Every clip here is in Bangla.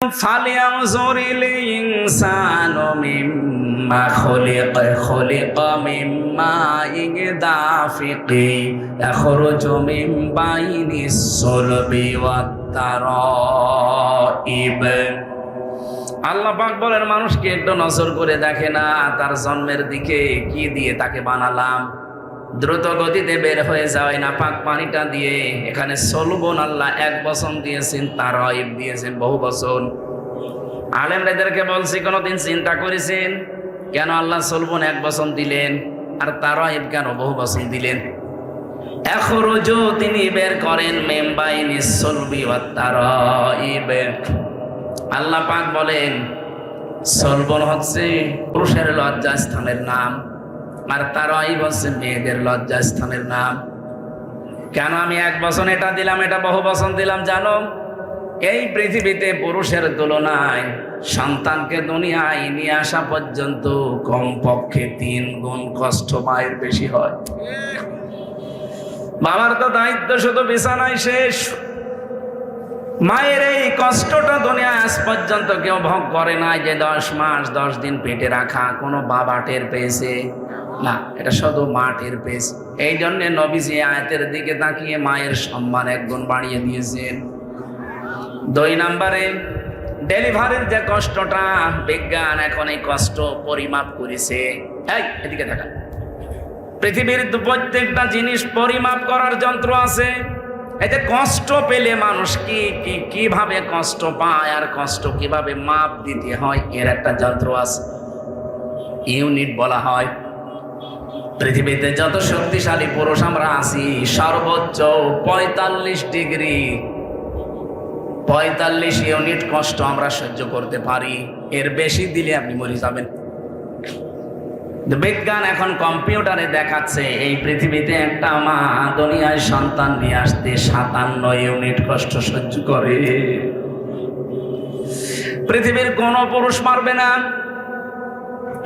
فلينظر الإنسان مما خلق من ماء دافق يخرج من بين الصلب والترائب। আল্লাহ পাক বলেন, মানুষকে একটু নজর করে দেখে না তার জন্মের দিকে কি দিয়ে তাকে বানালাম। দ্রুত গতিতে বের হয়ে যায় না পাক পানিটা দিয়ে। এখানে সলবন আল্লাহ এক বচন দিয়েছেন, তারাইব দিয়েছেন বহু বচন। আলেমদেরকে বলছি, কোনদিন চিন্তা করেছেন কেন আল্লাহ সলবন এক বচন দিলেন আর তারাইব কেন বহু বচন দিলেন? এখরুজু, তিনি বের করেন, মেমবাইনি সলবি ওয়াত তারাইব। আল্লাহ পাক বলেন সলবন হচ্ছে পুরুষের লজ্জাস্থানের নাম, আর তারাইব হচ্ছে মেয়েদের লজ্জাস্থানের নাম। কেন আমি এক বচন এটা দিলাম, এটা বহু বচন দিলাম জানো? এই পৃথিবীতে পুরুষের তুলনায় সন্তানকে দুনিয়ায় নিয়ে আসা পর্যন্ত কমপক্ষে 3 গুণ কষ্ট মায়ের বেশি হয়। বাবার তো দায়িত্ব শুধু বিছানায় শেষ, মায়ের এই কষ্টটা দুনিয়া আজ পর্যন্ত কেউ ভোগ করে নাই। যে 10 মাস 10 দিন পেটে রাখা কোনো বাবা টের পেয়েছে না, এটা শুধু মা টের পেয়েছে। এই জন্য নবীজি আয়াতের দিকে তাকিয়ে মায়ের সম্মান 1 গুণ বাড়িয়ে দিয়েছেন। 2 নম্বরে ডেলিভারির যে কষ্টটা, বিজ্ঞান এখন এই কষ্ট পরিমাপ করেছে। এই এদিকে দেখা, পৃথিবীর প্রত্যেকটা জিনিস পরিমাপ করার যন্ত্র আছে। এতে কষ্ট পেলে মানুষ কিভাবে কষ্ট পায় আর কষ্ট কিভাবে মাপ দিতে হয় এর একটা যন্ত্র আছে, ইউনিট বলা হয়। পৃথিবীতে যত শক্তিশালী পুরুষ আমরা আছি, সর্বোচ্চ 45 ডিগ্রি 45 ইউনিট কষ্ট আমরা সহ্য করতে পারি। এর বেশি দিলে আপনি মরে যাবেন। বিজ্ঞান এখন কম্পিউটারে দেখাচ্ছে এই পৃথিবীতে একটা মা দুনিয়ায় সন্তান নিয়ে আসতে 57 ইউনিট কষ্ট সহ্য করে। পৃথিবীর কোনো পুরুষ পারবে না।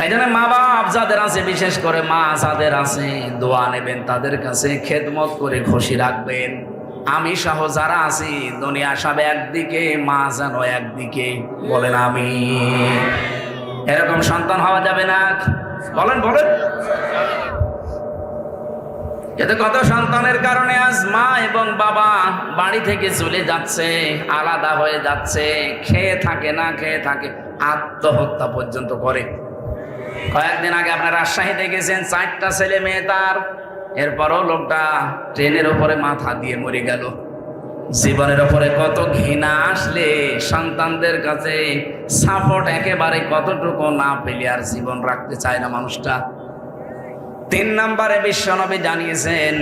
এই জন্য মা বাপ যাদের আছে, বিশেষ করে মা যাদের আছে, দোয়া নেবেন তাদের কাছে, খেদমত করে খুশি রাখবেন। আমি সহ যারা আছি, দুনিয়া সব একদিকে, মা যেন একদিকে। বলেন আমি। এরকম সন্তান হওয়া যাবে না। বলেন বলেন। এতে কত সন্তানের কারণে আজ মা এবং বাবা বাড়ি থেকে চলে যাচ্ছে, আলাদা হয়ে যাচ্ছে, খেয়ে থাকে না খেয়ে থাকে, আত্মহত্যা পর্যন্ত করে। কয়েকদিন আগে আপনার রাজশাহীতে গেছেন, 4টা ছেলে মেয়ে তার, এরপরও লোকটা ট্রেনের উপরে মাথা দিয়ে মরে গেল। জীবনের উপরে কত ঘৃণা আসলে সন্তানদের কাছে সাপোর্ট একেবারে কতটুকু না পেলে আর জীবন রাখতে চায় না মানুষটা। 3 নম্বরে বিশ্বনবী জানিয়েছেন,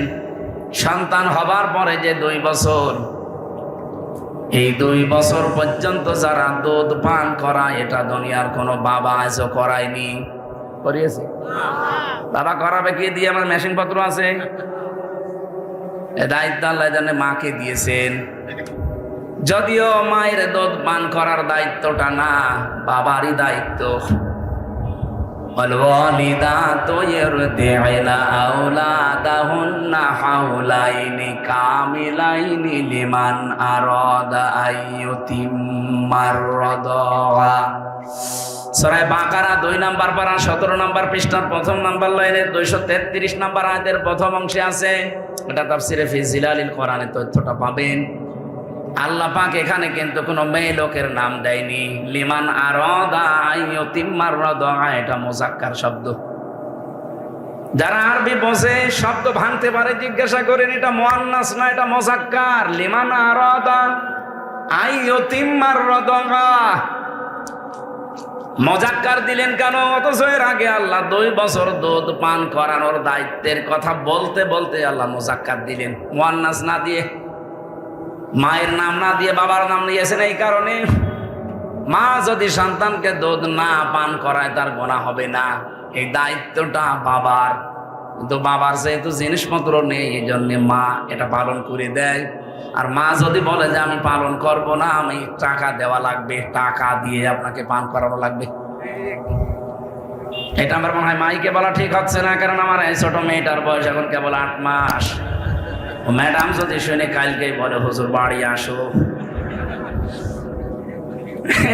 সন্তান হবার পরে যে 2 বছর, এই 2 বছর পর্যন্ত যারা দুধ পান করা, এটা দুনিয়ার কোনো বাবা আজও করায়নি। করিয়েছে? বাবা করাবে কি দিয়ে? আমার মেশিন পত্র আছে। দায়িত্ব আল্লাহ জানে মাকে দিয়েছেন। যদিও মায়ের দুধ পান করার দায়িত্বটা না, বাবারই দায়িত্ব। ওয়ালিদাতু ইরদি'না আওলাদাহুন্না হাওলাইনি কামিলাইনি লিমান আরাদা আইয়ুতিম্মার রাদা। সূরা বাকারা 2 নম্বর পারা 17 নম্বর পৃষ্ঠার 1ম নম্বর লাইনের 233 নম্বর আয়াতের প্রথম অংশে আছে। এটা তাফসিরে ফি জিলালিল কোরআনে তথ্যটা পাবেন। আল্লাহ পাক এখানে কিন্তু কোনো মেয়ে লোকের নাম দেয়নি। লিমান আরাদা আইয়ুতিম্মার রাদা, এটা মুযাক্কার শব্দ। যারা আরবি বোঝে, শব্দ ভাঙতে পারে, জিজ্ঞাসা করেন এটা মুআন্নাস না এটা মুযাক্কার। লিমান আরাদা আইয়ুতিম্মার রাদা, মুযাক্কার দিলেন কেন? অথচ এর আগে আল্লাহ 2 বছর দুধ পান করানোর দায়িত্বের কথা বলতে বলতে আল্লাহ মুযাক্কার দিলেন, মুআন্নাস না দিয়ে, মায়ের নাম না দিয়ে বাবার নাম নিয়েছেন। এই কারণে মা যদি সন্তানকে দুধ না পান করায় তার গুনাহ হবে না, এই দায়িত্বটা বাবার। কিন্তু বাবার যেহেতু জিনিসপত্র নেই, এই জন্য মা এটা পালন করে দেয়। আর মা যদি বলে যে আমি পালন করব না, আমি টাকা দেওয়া লাগবে, টাকা দিয়ে আপনাকে পান করানো লাগবে, এটা আমার মনে হয় মাইকে বলা ঠিক হচ্ছে না। কারণ আমার এই ছোট মেয়েটার বয়স এখন কেবল 8 মাস। ম্যাডাম যদি শুনে কালকেই বলে হুজুর বাড়ি আসো,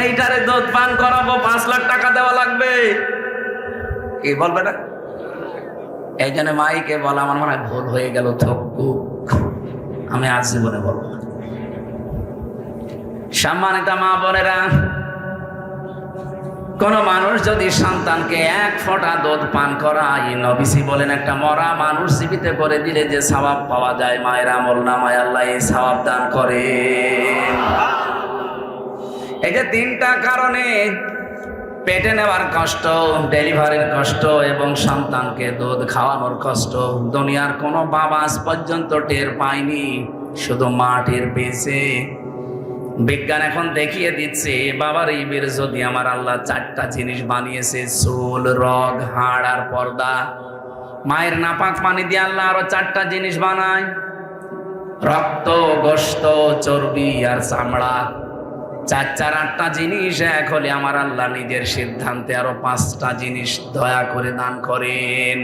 এইটারে দুধ পান করাবো, 5 লাখ টাকা দেওয়া লাগবে, কি বলবে না? এই জন্য মাইকে বলা আমার মনে হয় ভুল হয়ে গেল, থকু, আমি আজ জীবনে বলবো না। সম্মানিত মা বোনেরা, কোন মানুষ যদি সন্তানকে 1 ফোঁটা দুধ পান করায়, নবীজি বলেন একটা মরা মানুষ জীবিত করে দিলে যে সওয়াব পাওয়া যায়, মায়ের আমল নামায় আল্লাহ এই সওয়াব দান করে। এই যে 3টা কারণে, পেটে নেওয়ার কষ্ট, ডেলিভারির কষ্ট এবং সন্তানকে দুধ খাওয়ানোর কষ্ট, দুনিয়ার কোনো বাবা আজ পর্যন্ত টের পায়নি, শুধু মা টের পেয়েছে। বিজ্ঞান এখন দেখিয়ে দিচ্ছে বাবার ইবের যদি আমার আল্লাহ 4টা জিনিস বানিয়েছে, চুল, রগ, হাড় আর পর্দা, মায়ের নাপাক পানি দিয়ে আল্লাহ আরো 4টা জিনিস বানায়, রক্ত, গোশত, চর্বি আর চামড়া। 4-8টা জিনিস এক হলে আমার আল্লাহ নিজের সিদ্ধান্তে আরো 5টা জিনিস দয়া করে দান করেন।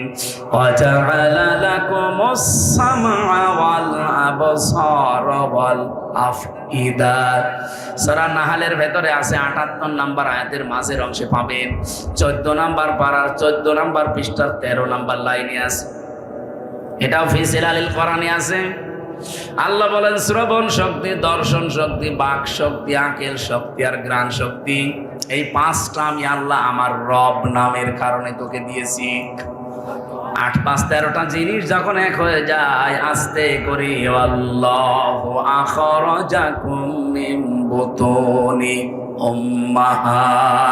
ওয়াজআলা লাকুমুস সামআ ওয়াল আবসারা ওয়াল আফইদা। সূরা নাহলের ভেতরে আছে 78 নম্বর আয়াতের মাঝের অংশে পাবেন, 14 নম্বর পারার 14 নম্বর পৃষ্ঠার 13 নম্বর লাইনে আছে। এটাও ফি জিলালিল কোরআনে আছে। আল্লাহ বলেন শ্রবণ শক্তি, দর্শন শক্তি, বাক শক্তি, আকেল শক্তি আর ঘ্রাণ শক্তি, এই 5টা আমি আল্লাহ আমার রব নামের কারণে তোকে দিয়েছি। 8, 5, 13টা জিনিস যখন এক হয়ে যায়, আস্তে করে আল্লাহু আখরাজাকুম মিন বুতুনি উম্মাহাতিকুম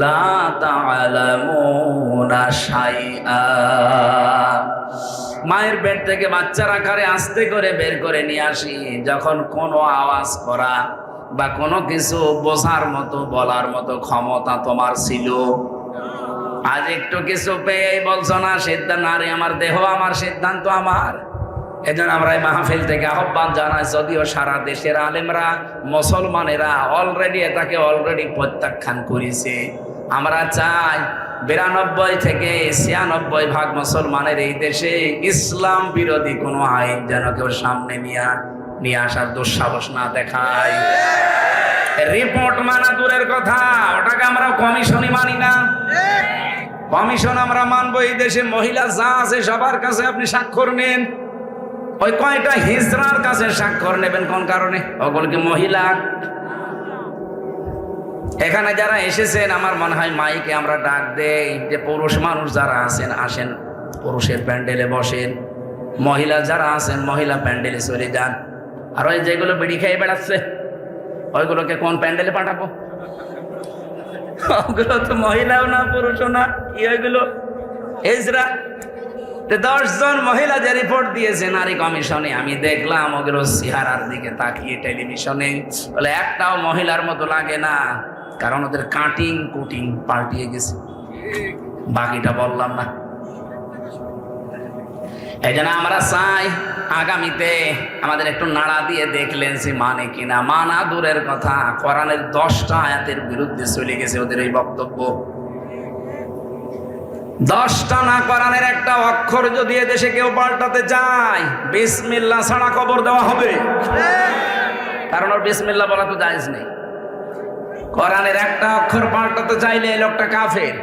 লা তা'লামুনা শাইআ। মায়ের পেট থেকে বাচ্চার আকারে আস্তে করে বের করে নিয়ে আসি, যখন কোনো আওয়াজ করা বা কোনো কিছু বোঝার মতো, বলার মতো ক্ষমতা তোমার ছিল, আজ একটু কিছু পেয়ে বলছো না সিদ্ধান্ত, আরে আমার দেহ আমার সিদ্ধান্ত আমার। এজন্য আমরা এই মাহফিল থেকে আহ্বান জানাই, যদিও সারা দেশের আলেমরা, মুসলমানেরা অলরেডি এটাকে প্রত্যাখ্যান করেছে, আমরা চাই 92 থেকে 96% মুসলমানের এই দেশে ইসলাম বিরোধী কোনো আইন যেন কেউ সামনে নিয়ে আসার দুঃসাহস না দেখায়। রিপোর্ট মানা দূরের কথা, ওটাকে আমরা কমিশনই মানি না। কমিশন আমরা মানবো। এই দেশে মহিলা যা আছে সবার কাছে আপনি স্বাক্ষর নেন, ওই কয়টা হিজড়ার কাছে স্বাক্ষর নেবেন কোন কারণে? ওগুলো কি মহিলা? এখানে যারা এসেছেন, আমার মনে হয় মাইকে আমরা ডাক দেই যে পুরুষ মানুষ যারা আছেন আসেন, পুরুষের প্যান্ডেলে বসেন, মহিলা যারা আছেন মহিলা প্যান্ডেলে চলে যান। আর ওই যেগুলো বিড়ি খেয়ে বেড়াচ্ছে ওইগুলোকে কোন প্যান্ডেলে পাঠাবো? ওগুলো তো মহিলাও না পুরুষও না, কি ওইগুলো হিজড়া। 10 জন মহিলা যে রিপোর্ট দিয়েছে নারী কমিশনে, আমি দেখলাম ওগুলো চেহারার দিকে তাকিয়ে টেলিভিশনে, বলে একটাও মহিলার মতো লাগে না, কারণ ওদের কাটিং কুটিং পাল্টিয়ে গেছে। বাকিটা বললাম না। এই জন্য আমরা চাই আগামীতে আমাদের একটু নাড়া দিয়ে দেখলেন সে মানে কিনা। মানা দূরের কথা, কোরআনের 10টা আয়াতের বিরুদ্ধে চলে গেছে ওদের এই বক্তব্য। 10টা না, কোরআনের একটা অক্ষর যদি এদেশে কেউ পাল্টাতে চায়, বিসমিল্লাহ ছাড়া কবর দেওয়া হবে, কারণ ওর বিসমিল্লাহ বলা তো জায়েজ নেই। কোরআনের একটা অক্ষর পাল্টাতে চাইলে এই লোকটা কাফের।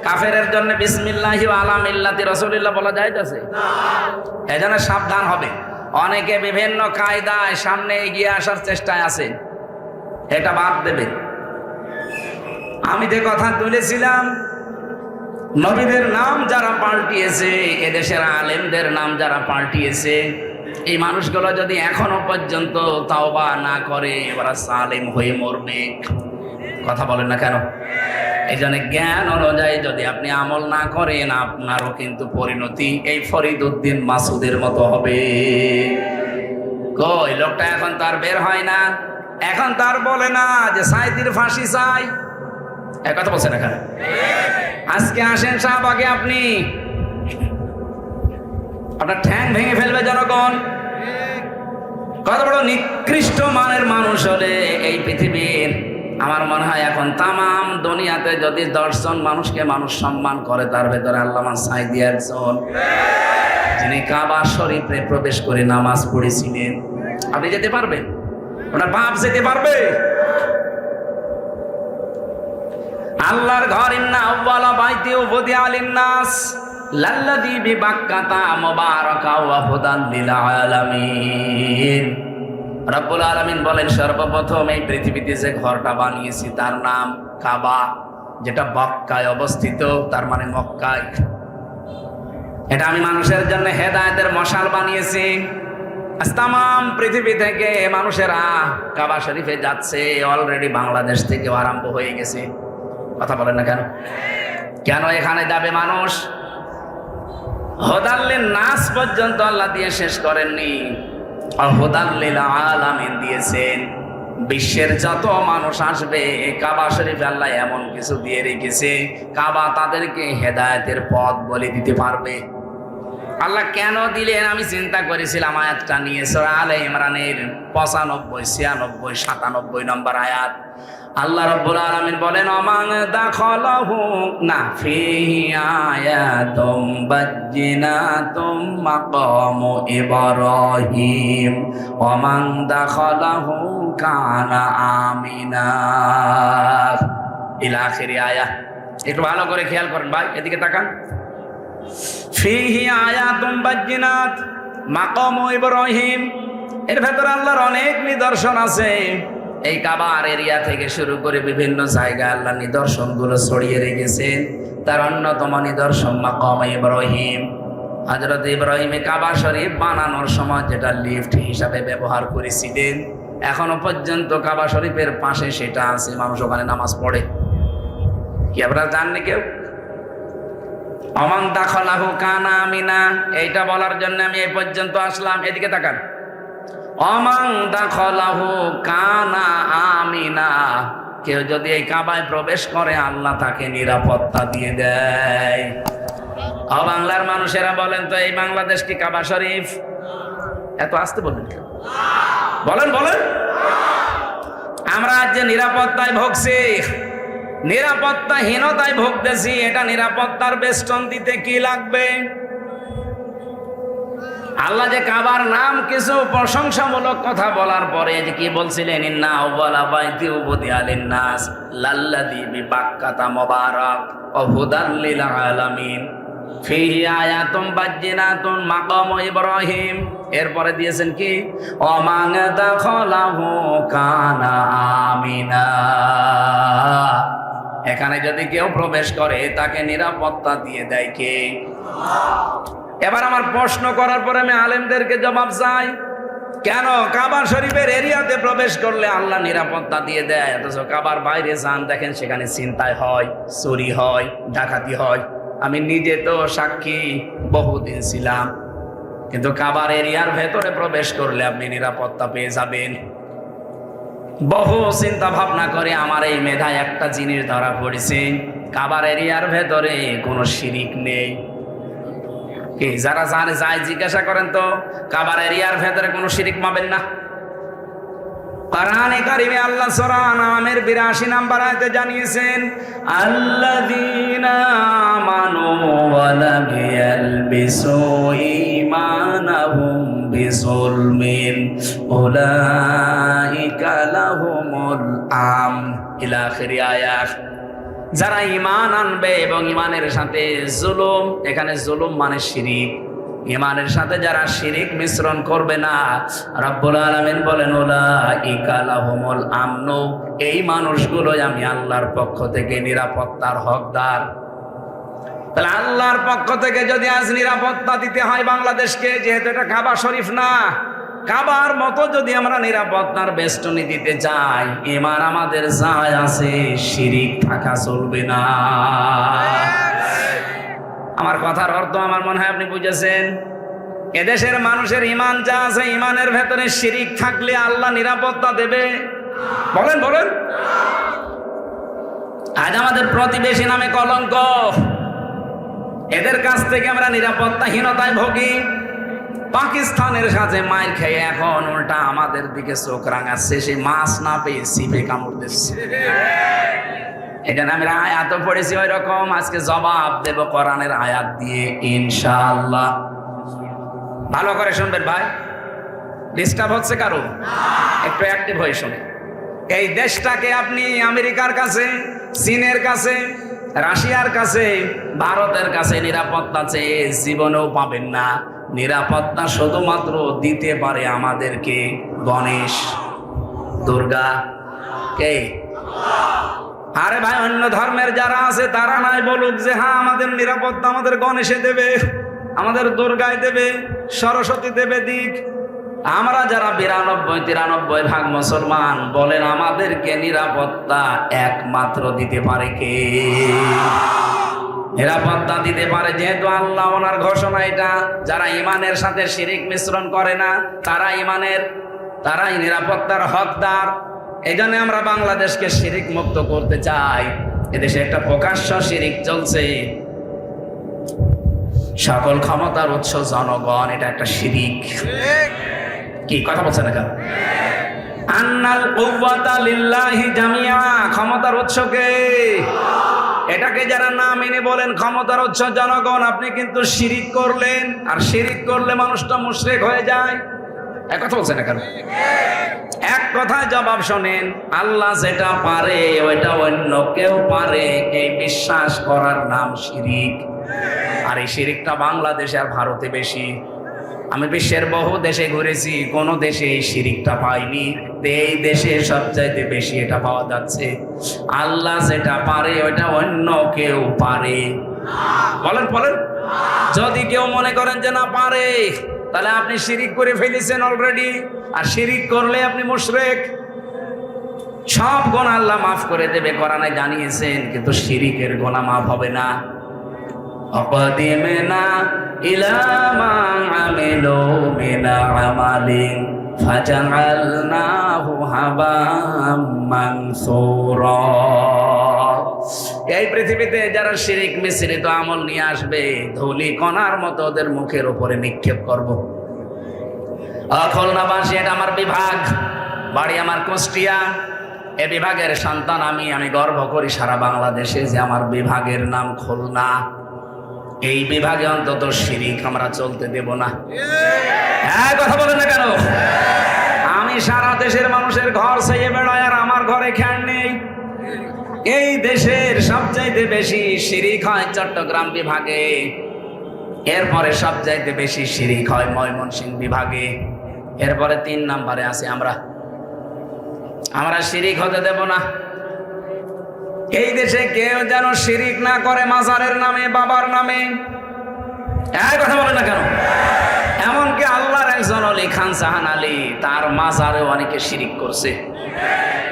কাফেরের জন্য বিসমিল্লাহি ওয়া আলা মিল্লাতি রাসূলিল্লাহ বলা যায় আছে? এজন্য সাবধান হবে। অনেকে বিভিন্ন কায়দায় সামনে এগিয়ে আসার চেষ্টায় আছে, এটা বাদ দেবে। আমি যে কথা তুলেছিলাম, নবীদের নাম যারা পাল্টিয়েছে, এদেশের আলেমদের নাম যারা পাল্টিয়েছে, এই মানুষগুলো যদি এখনো পর্যন্ত তাওবা না করে, ওরা সালেম হয়ে মরবে। কথা বলেন না কেন? এই জন্য জ্ঞান অনুযায়ী যদি আপনি আমল না করেন, আপনারও কিন্তু পরিণতি এই ফরিদ উদ্দিন মাসুদের মতো হবে। কই লোকটা এখন তার বের হয় না, এখন তার বলে না যে সাইদির ফাঁসি চাই, এক কথা বলছেন এখানে। আজকে আসেন শাহবাগে, আপনি আপনার ঠ্যাং ভেঙে ফেলবে জনগণ। কত বড় নিকৃষ্ট মানের মানুষ হলে এই পৃথিবীর, আমার মনে হয় এখন তামাম দুনিয়াতে যদি 10 জন মানুষকে মানুষ সম্মান করে, তার ভেতরে আল্লামা সাঈদী একজন, যিনি কাবা শরীফে প্রবেশ করে নামাজ পড়েছিলেন। আপনি যেতে পারবেন? ওনার বাপ যেতে পারবে? আল্লাহর ঘর ইন্না আউওয়ালা বাইতি উযিআ লিন-নাস লাল্লাযী বিবাক্কাতা মুবারাকা ওয়া হুদান লিল আলামিন। রব্বুল আলামিন বলেন, সর্বপ্রথম এই পৃথিবীতে যে ঘরটা বানিয়েছি তার নাম কাবা, যেটা মক্কায় অবস্থিত, তার মানে মক্কায়। এটা আমি মানুষের জন্য হেদায়েতের মশাল বানিয়েছি। আজ তামাম পৃথিবী থেকে মানুষেরা কাবা শরীফে যাচ্ছে, অলরেডি বাংলাদেশ থেকেও আরম্ভ হয়ে গেছে। কথা বলেন না কেন? কেন এখানে যাবে মানুষ? হুদাল্লিন নাস পর্যন্ত আল্লাহ দিয়ে শেষ করেননি, হুদাল্লিল আলামিন দিয়েছেন। বিশ্বের যত মানুষ আসবে কাবা শরীফে আল্লাহ এমন কিছু দিয়ে রেখেছে, কাবা তাদেরকে হেদায়েতের পথ বলে দিতে পারবে। আল্লাহ কেন দিলেন আমি চিন্তা করেছিলাম আয়াতটা নিয়ে, সূরা আলে ইমরানের 95, 96, 97 নম্বর আয়াত। আল্লাহ রাব্বুল আলামিন বলেন, অমান দাখালাহু না ফিহি আয়াতুম বাজ্জিনাতুম মাকামু ইব্রাহিম ওমান দাখালাহু কানা আমিনা ইলা আখিরি আয়াত। একটু ভালো করে খেয়াল করেন ভাই, এদিকে তাকান। ফিহি আয়াতুম বাজ্জিনাত মাকামু ইব্রাহিম, এর ভেতরে আল্লাহর অনেক নিদর্শন আছে। এই কাবার এরিয়া থেকে শুরু করে বিভিন্ন জায়গায় আল্লাহ নিদর্শনগুলো ছড়িয়ে রেখেছেন। তার অন্যতম নিদর্শন মাকাম ইব্রাহিম। হযরত ইব্রাহিমে কাবা শরীফ বানানোর সময় যেটা লিফট হিসাবে ব্যবহার করেছিলেন, এখনো পর্যন্ত কাবা শরীফের পাশে সেটা আছে, মানুষ ওখানে নামাজ পড়ে। কি আপনারা জাননি কেউ? অমান দাখালাহু কানা আমিনা, এইটা বলার জন্য আমি এই পর্যন্ত আসলাম। এদিকে তাকান। অমান দাখালাহু কানা আমিনা, কেউ যদি এই কাবায় প্রবেশ করে আল্লাহ তাকে নিরাপত্তা দিয়ে দেয়। বাংলার মানুষেরা বলেন তো, এই বাংলাদেশ কি কাবা শরীফ? এত আসতে বলবেন কেউ? বলেন বলেন। আমরা আজ যে নিরাপত্তায় ভুগছি, নিরাপত্তাহীনতায় ভুগতেছি, এটা নিরাপত্তার বেষ্টন দিতে কি লাগবে? আল্লাহ যে কাবার নাম কিছু প্রশংসামূলক কথা বলার পরে যে কি বলছিলেন, ইন্না আউওয়ালা বাইতি উযিআ লিন-নাস লাল্লাযী বিবাক্কাতা মুবারাক ওয়া হুদাল লিল আলামিন ফিহি আয়াতুম বাজ্জিনাতুন মাকামু ইব্রাহিম। এরপরে দিয়েছেন কি, ওমান দাখালাহু কানা আমিনা, এখানে যদি কেউ প্রবেশ করে তাকে নিরাপত্তা দিয়ে দেয় কে? এবার আমার প্রশ্ন করার পরে আমি আলেমদেরকে জবাব চাই, কেন কাবা শরীফের এরিয়াতে প্রবেশ করলে আল্লাহ নিরাপত্তা দিয়ে দেয়, অথচ কাবার বাইরে যান দেখেন সেখানে ছিনতাই হয়, চুরি হয়, ডাকাতি হয়? আমি নিজে তো সাক্ষী, বহুদিন ছিলাম। কিন্তু কাবার এরিয়ার ভেতরে প্রবেশ করলে আপনি নিরাপত্তা পেয়ে যাবেন। বহু চিন্তা ভাবনা করে আমার এই মেধায় একটা জিনিস ধরা পড়েছে, কাবার এরিয়ার ভেতরে কোনো শিরিক নেই। কি যারা জানে যায় জিজ্ঞাসা করেন তো, কাবার এরিয়ার ভেতরে কোনো শিরিক পাবেন না? কোরআনে কারিমে আল্লাহ সূরা আনআমের 82 নম্বর আয়াতে জানিয়েছেন, আল্লাযীনা আমানু ওয়া লাম ইয়ালবিসু ঈমানাহুম বিযুলমিন উলাইকা লাহুমুল আমন ইলা আখিরি আয়াত। যারা ঈমান আনবে এবং ঈমানের সাথে জুলুম, এখানে জুলুম মানে শিরিক, ঈমানের সাথে যারা শিরিক মিশ্রণ করবে না, রব্বুল আলামিন বলেন উলাইকা লাহুমুল আমন, এই মানুষগুলোই আমি আল্লাহর পক্ষ থেকে নিরাপত্তার হকদার। তাহলে আল্লাহর পক্ষ থেকে যদি আজ নিরাপত্তা দিতে হয় বাংলাদেশকে, যেহেতু এটা কাবা শরীফ না, কাবার মতো যদি আমরা নিরাপত্তার বেষ্টনী দিতে চাই, ঈমান আমাদের যায় আছে, শিরিক থাকা চলবে না। আমার কথার অর্থ আমার মনে হয় আপনি বুঝেছেন। এদেশের মানুষের ঈমান যা আছে, ঈমানের ভেতরে শিরিক থাকলে আল্লাহ নিরাপত্তা দেবে? বলেন বলেন। আজ আমাদের প্রতিবেশী নামে কলঙ্ক, এদের কাছ থেকে আমরা নিরাপত্তাহীনতায় ভোগী। পাকিস্তানের সাথে মাইর খেয়ে এখন উল্টা আমাদের দিকে চোখ রাঙাচ্ছে, সে মাছ না পেয়ে সিপে কামড় দিচ্ছে। এখানে আমি আয়াত পড়েছি ওই রকম, আজকে জবাব দেব কোরআনের আয়াত দিয়ে ইনশাআল্লাহ। ভালো করে শুনবেন ভাই, ডিস্টার্ব হচ্ছে কারো? একটু অ্যাক্টিভ হয়ে শুনে। এই দেশটাকে আপনি আমেরিকার কাছে, চীনের কাছে, রাশিয়ার কাছে, ভারতের কাছে নিরাপত্তা চেয়ে জীবনেও পাবেন না। নিরাপত্তা শুধুমাত্র দিতে পারে আমাদেরকে গণেশ, দুর্গা, কে? আরে ভাই, অন্য ধর্মের যারা আছে তারা নাই বলুক যে হ্যাঁ আমাদের নিরাপত্তা আমাদের গণেশে দেবে, আমাদের দুর্গায় দেবে, সরস্বতী দেবে, দিক। আমরা যারা 92-93 ভাগ মুসলমান, বলেন আমাদেরকে নিরাপত্তা একমাত্র দিতে পারে কে? নিরাপত্তা দিতে পারে যেহেতু আল্লাহ, ওনার ঘোষণা এটা। যারা ইমানের সাথে শিরিক মিশ্রণ করে না তারাই নিরাপত্তার হকদার। এই জন্য আমরা বাংলাদেশকে শিরিক মুক্ত করতে চাই। এদেশে একটা প্রকাশ্য শিরিক চলছে, সকল ক্ষমতার উৎস জনগণ, এটা একটা শিরিক। কি কথা বলছেন না কেন? আন্নাল কুওয়াতা লিল্লাহি জামিআ, ক্ষমতার উৎসকে, এটাকে যারা না মেনে বলেন ক্ষমতার উৎস জনগণ, আপনি কিন্তু শিরিক করলেন। আর শিরিক করলে মানুষটা মুশরিক হয়ে যায়। এক কথা বলছেন না কেন? এক কথায় জবাব শোনেন, আল্লাহ যেটা পারে ওইটা অন্য কেউ পারে, এই বিশ্বাস করার নাম শিরিক। আর এই শিরিকটা বাংলাদেশে আর ভারতে বেশি। আমি বিশ্বের বহু দেশে ঘুরেছি, কোন দেশে এই শিরিকটা পাইনি। এই দেশে সবচাইতে বেশি এটা পাওয়া যাচ্ছে। আল্লাহ যেটা পারে ওইটা অন্য কেউ পারে। বলেন বলেন, যদি কেউ মনে করেন যে না পারে, তাহলে আপনি শিরিক করে ফেলেছেন অলরেডি। আর শিরিক করলে আপনি মুশরিক। সব গুনাহ আল্লাহ মাফ করে দেবে, কোরআনে জানিয়েছেন, কিন্তু শিরিকের গুনাহ মাফ হবে না। অকদিমনা ইলা মা আমিলু মিন আমালিন ফাজআলনাহু হাবাম মানসুরা। এই পৃথিবীতে যারা শিরিক মিশ্রিত আমল নিয়ে আসবে, ধুলি কণার মতো ওদের মুখের উপরে নিক্ষেপ করব। খুলনাবাসী, এটা আমার বিভাগ, বাড়ি আমার কুষ্টিয়া। এ বিভাগের সন্তান আমি গর্ব করি সারা বাংলাদেশে যে আমার বিভাগের নাম খুলনা। এই বিভাগে অন্তত শিরিক আমরা চলতে দেব না। হ্যাঁ, কথা বলেন না কেন? আমি সারা দেশের মানুষের ঘর চাইয়ে বেড়াই, আর আমার ঘরে খেয়াল নেই। এই দেশের সবচাইতে বেশি শিরিক হয় চট্টগ্রাম বিভাগে, এরপরে সবচাইতে বেশি শিরিক হয় ময়মনসিংহ বিভাগে, এরপরে 3 নম্বরে আছে আমরা শিরিক হতে দেব না। এই দেশে কেউ যেন শিরিক না করে মাজারের নামে, বাবার নামে। এই কথা বলে না কেন? এমনকি আল্লাহর একজন অলি খান জাহান আলী, তার মাজারেও অনেকে শিরিক করছে।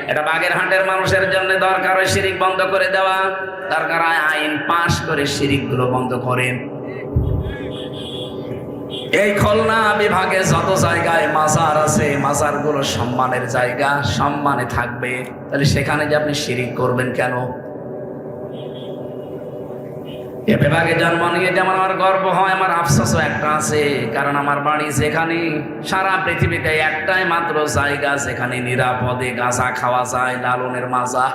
এটা বাগেরহাটের মানুষের জন্য দরকার হয় শিরিক বন্ধ করে দেওয়া। দরকার হয় আইন পাশ করে শিরিকগুলো বন্ধ করেন। এই খুলনা বিভাগে যত জায়গায় মাজার আছে, মাজারগুলো সম্মানের জায়গা, সম্মানে থাকবে। তাহলে সেখানে যে আপনি শিরিক করবেন কেন? এ বিভাগে জন্ম নিয়ে যেমন আমার গর্ব হয়, আমার আফসোসও একটা আছে। কারণ আমার বাড়ি যেখানে, সারা পৃথিবীতে একটাই মাত্র জায়গা যেখানে নিরাপদে গাঁজা খাওয়া যায়, লালনের মাজা।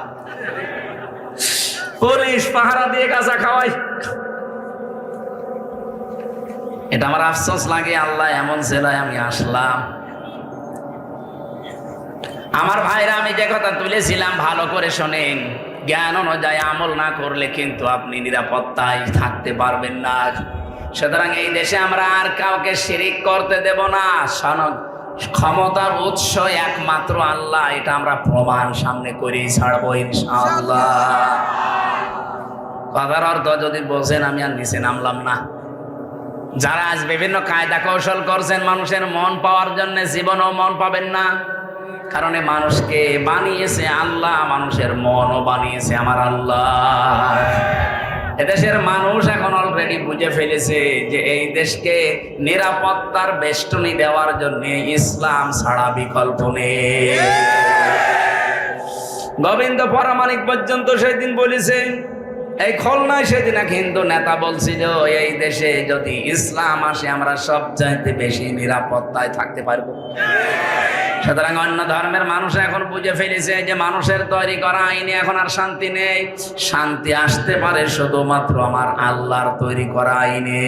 পুলিশ পাহারা দিয়ে গাঁজা খাওয়ায়। এটা আমার আফসোস লাগে, আল্লাহ এমন জেলায় আমি আসলাম। আমার ভাইরা, আমি যে কথা তুলেছিলাম ভালো করে শোনেন। জ্ঞান অনুযায়ী আমল না করলে কিন্তু আপনি নিরাপত্তায় থাকতে পারবেন না। সুতরাং এই দেশে আমরা আর কাউকে শিরিক করতে দেব না। ক্ষমতার উৎস একমাত্র আল্লাহ, এটা আমরা প্রমাণ সামনে করেই ছাড়বো ইনশাআল্লাহ। কথার অর্থ যদি বোঝেন, আমি আর নিচে নামলাম না। যারা আজ বিভিন্ন কায়দা কৌশল করছেন মানুষের মন পাওয়ার জন্য, জীবনও মন পাবেন না। কারণ মানুষকে বানিয়েছে আল্লাহ, মানুষের মনও বানিয়েছে আমার আল্লাহ। এদেশের মানুষ এখন অলরেডি বুঝে ফেলেছে যে এই দেশকে নিরাপত্তার বেষ্টনী দেওয়ার জন্য ইসলাম ছাড়া বিকল্প নেই। গোবিন্দ পরামানিক পর্যন্ত সেদিন বলেছে, এই খুলনায় সেদিন এক হিন্দু নেতা বলছিল, এই দেশে যদি ইসলাম আসে আমরা সবচাইতে বেশি নিরাপত্তায় থাকতে পারবো। সুতরাং অন্য ধর্মের মানুষ এখন বুঝে ফেলেছে যে মানুষের তৈরি করা আইনে এখন আর শান্তি নেই। শান্তি আসতে পারে শুধুমাত্র আমার আল্লাহর তৈরি করা আইনে।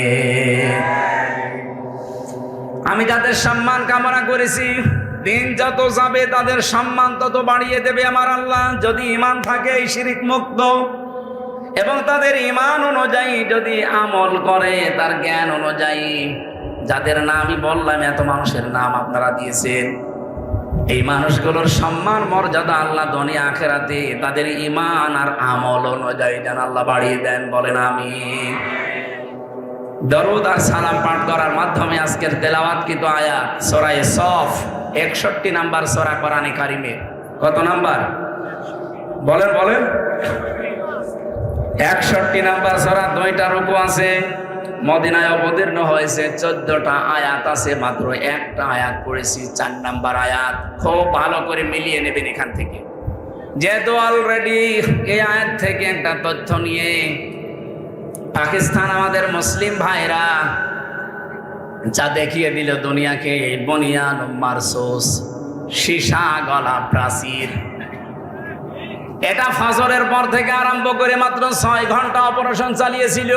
আমি যাদের সম্মান কামনা করেছি দিন যত যাবে তাদের সম্মান তত বাড়িয়ে দেবে আমার আল্লাহ, যদি ঈমান থাকে এই শিরক মুক্ত এবং তাদের ঈমান অনুযায়ী যদি আমল করে, তার জ্ঞান অনুযায়ী। যাদের নামই বললাম, এত মানুষের নাম আপনারা দিয়েছেন, এই মানুষগুলোর সম্মান মর্যাদা আল্লাহ দুনিয়া আখিরাতে তাদের ঈমান আর আমল অনুযায়ী যেন আল্লাহ বাড়িয়ে দেন। বলেন আমিন। দরুদ আর সালাম পাঠ করার মাধ্যমে আজকের তেলাওয়াতকৃত আয়াত সূরা সফ 61 নাম্বার সূরা কোরআনে কারিমে। কত নাম্বার বলেন? 61 নাম্বার সূরা, 2টা রুকু আছে। মদিনায় অবতীর্ণ হয়েছে 14টা আয়াত আছে, মাত্র একটা আয়াত পড়েছি, 4 নাম্বার আয়াত। খুব ভালো করে মিলিয়ে নেবেন এখান থেকে, যেহেতু অলরেডি এই আয়াত থেকে একটা তথ্য নিয়ে পাকিস্তান আমাদের মুসলিম ভাইরা যা দেখিয়ে দিল দুনিয়াকে, বুনিয়ান মারসুস, সীসা গলা প্রাচীর। এটা ফজরের পর থেকে আরম্ভ করে মাত্র 6 ঘন্টা অপারেশন চালিয়েছিল।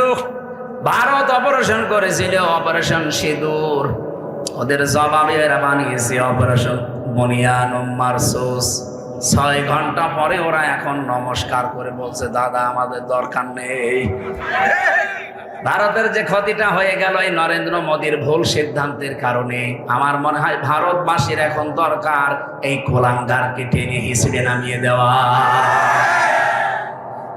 ভারত অপারেশন করেছিল, অপারেশন সিঁদুর। ওদের জবাবে এরা বানিয়েছে অপারেশন বুনিয়ান মারসুস। 6 ঘন্টা পরে ওরা এখন নমস্কার করে বলছে, দাদা আমাদের দরকার নেই। ভারতের যে ক্ষতিটা হয়ে গেল এই নরেন্দ্র মোদীর ভুল সিদ্ধান্তের কারণে, আমার মনে হয় ভারতবাসীর এখন দরকার এই কোলাঙ্গারকে টেনে হিসেবে নামিয়ে দেওয়া।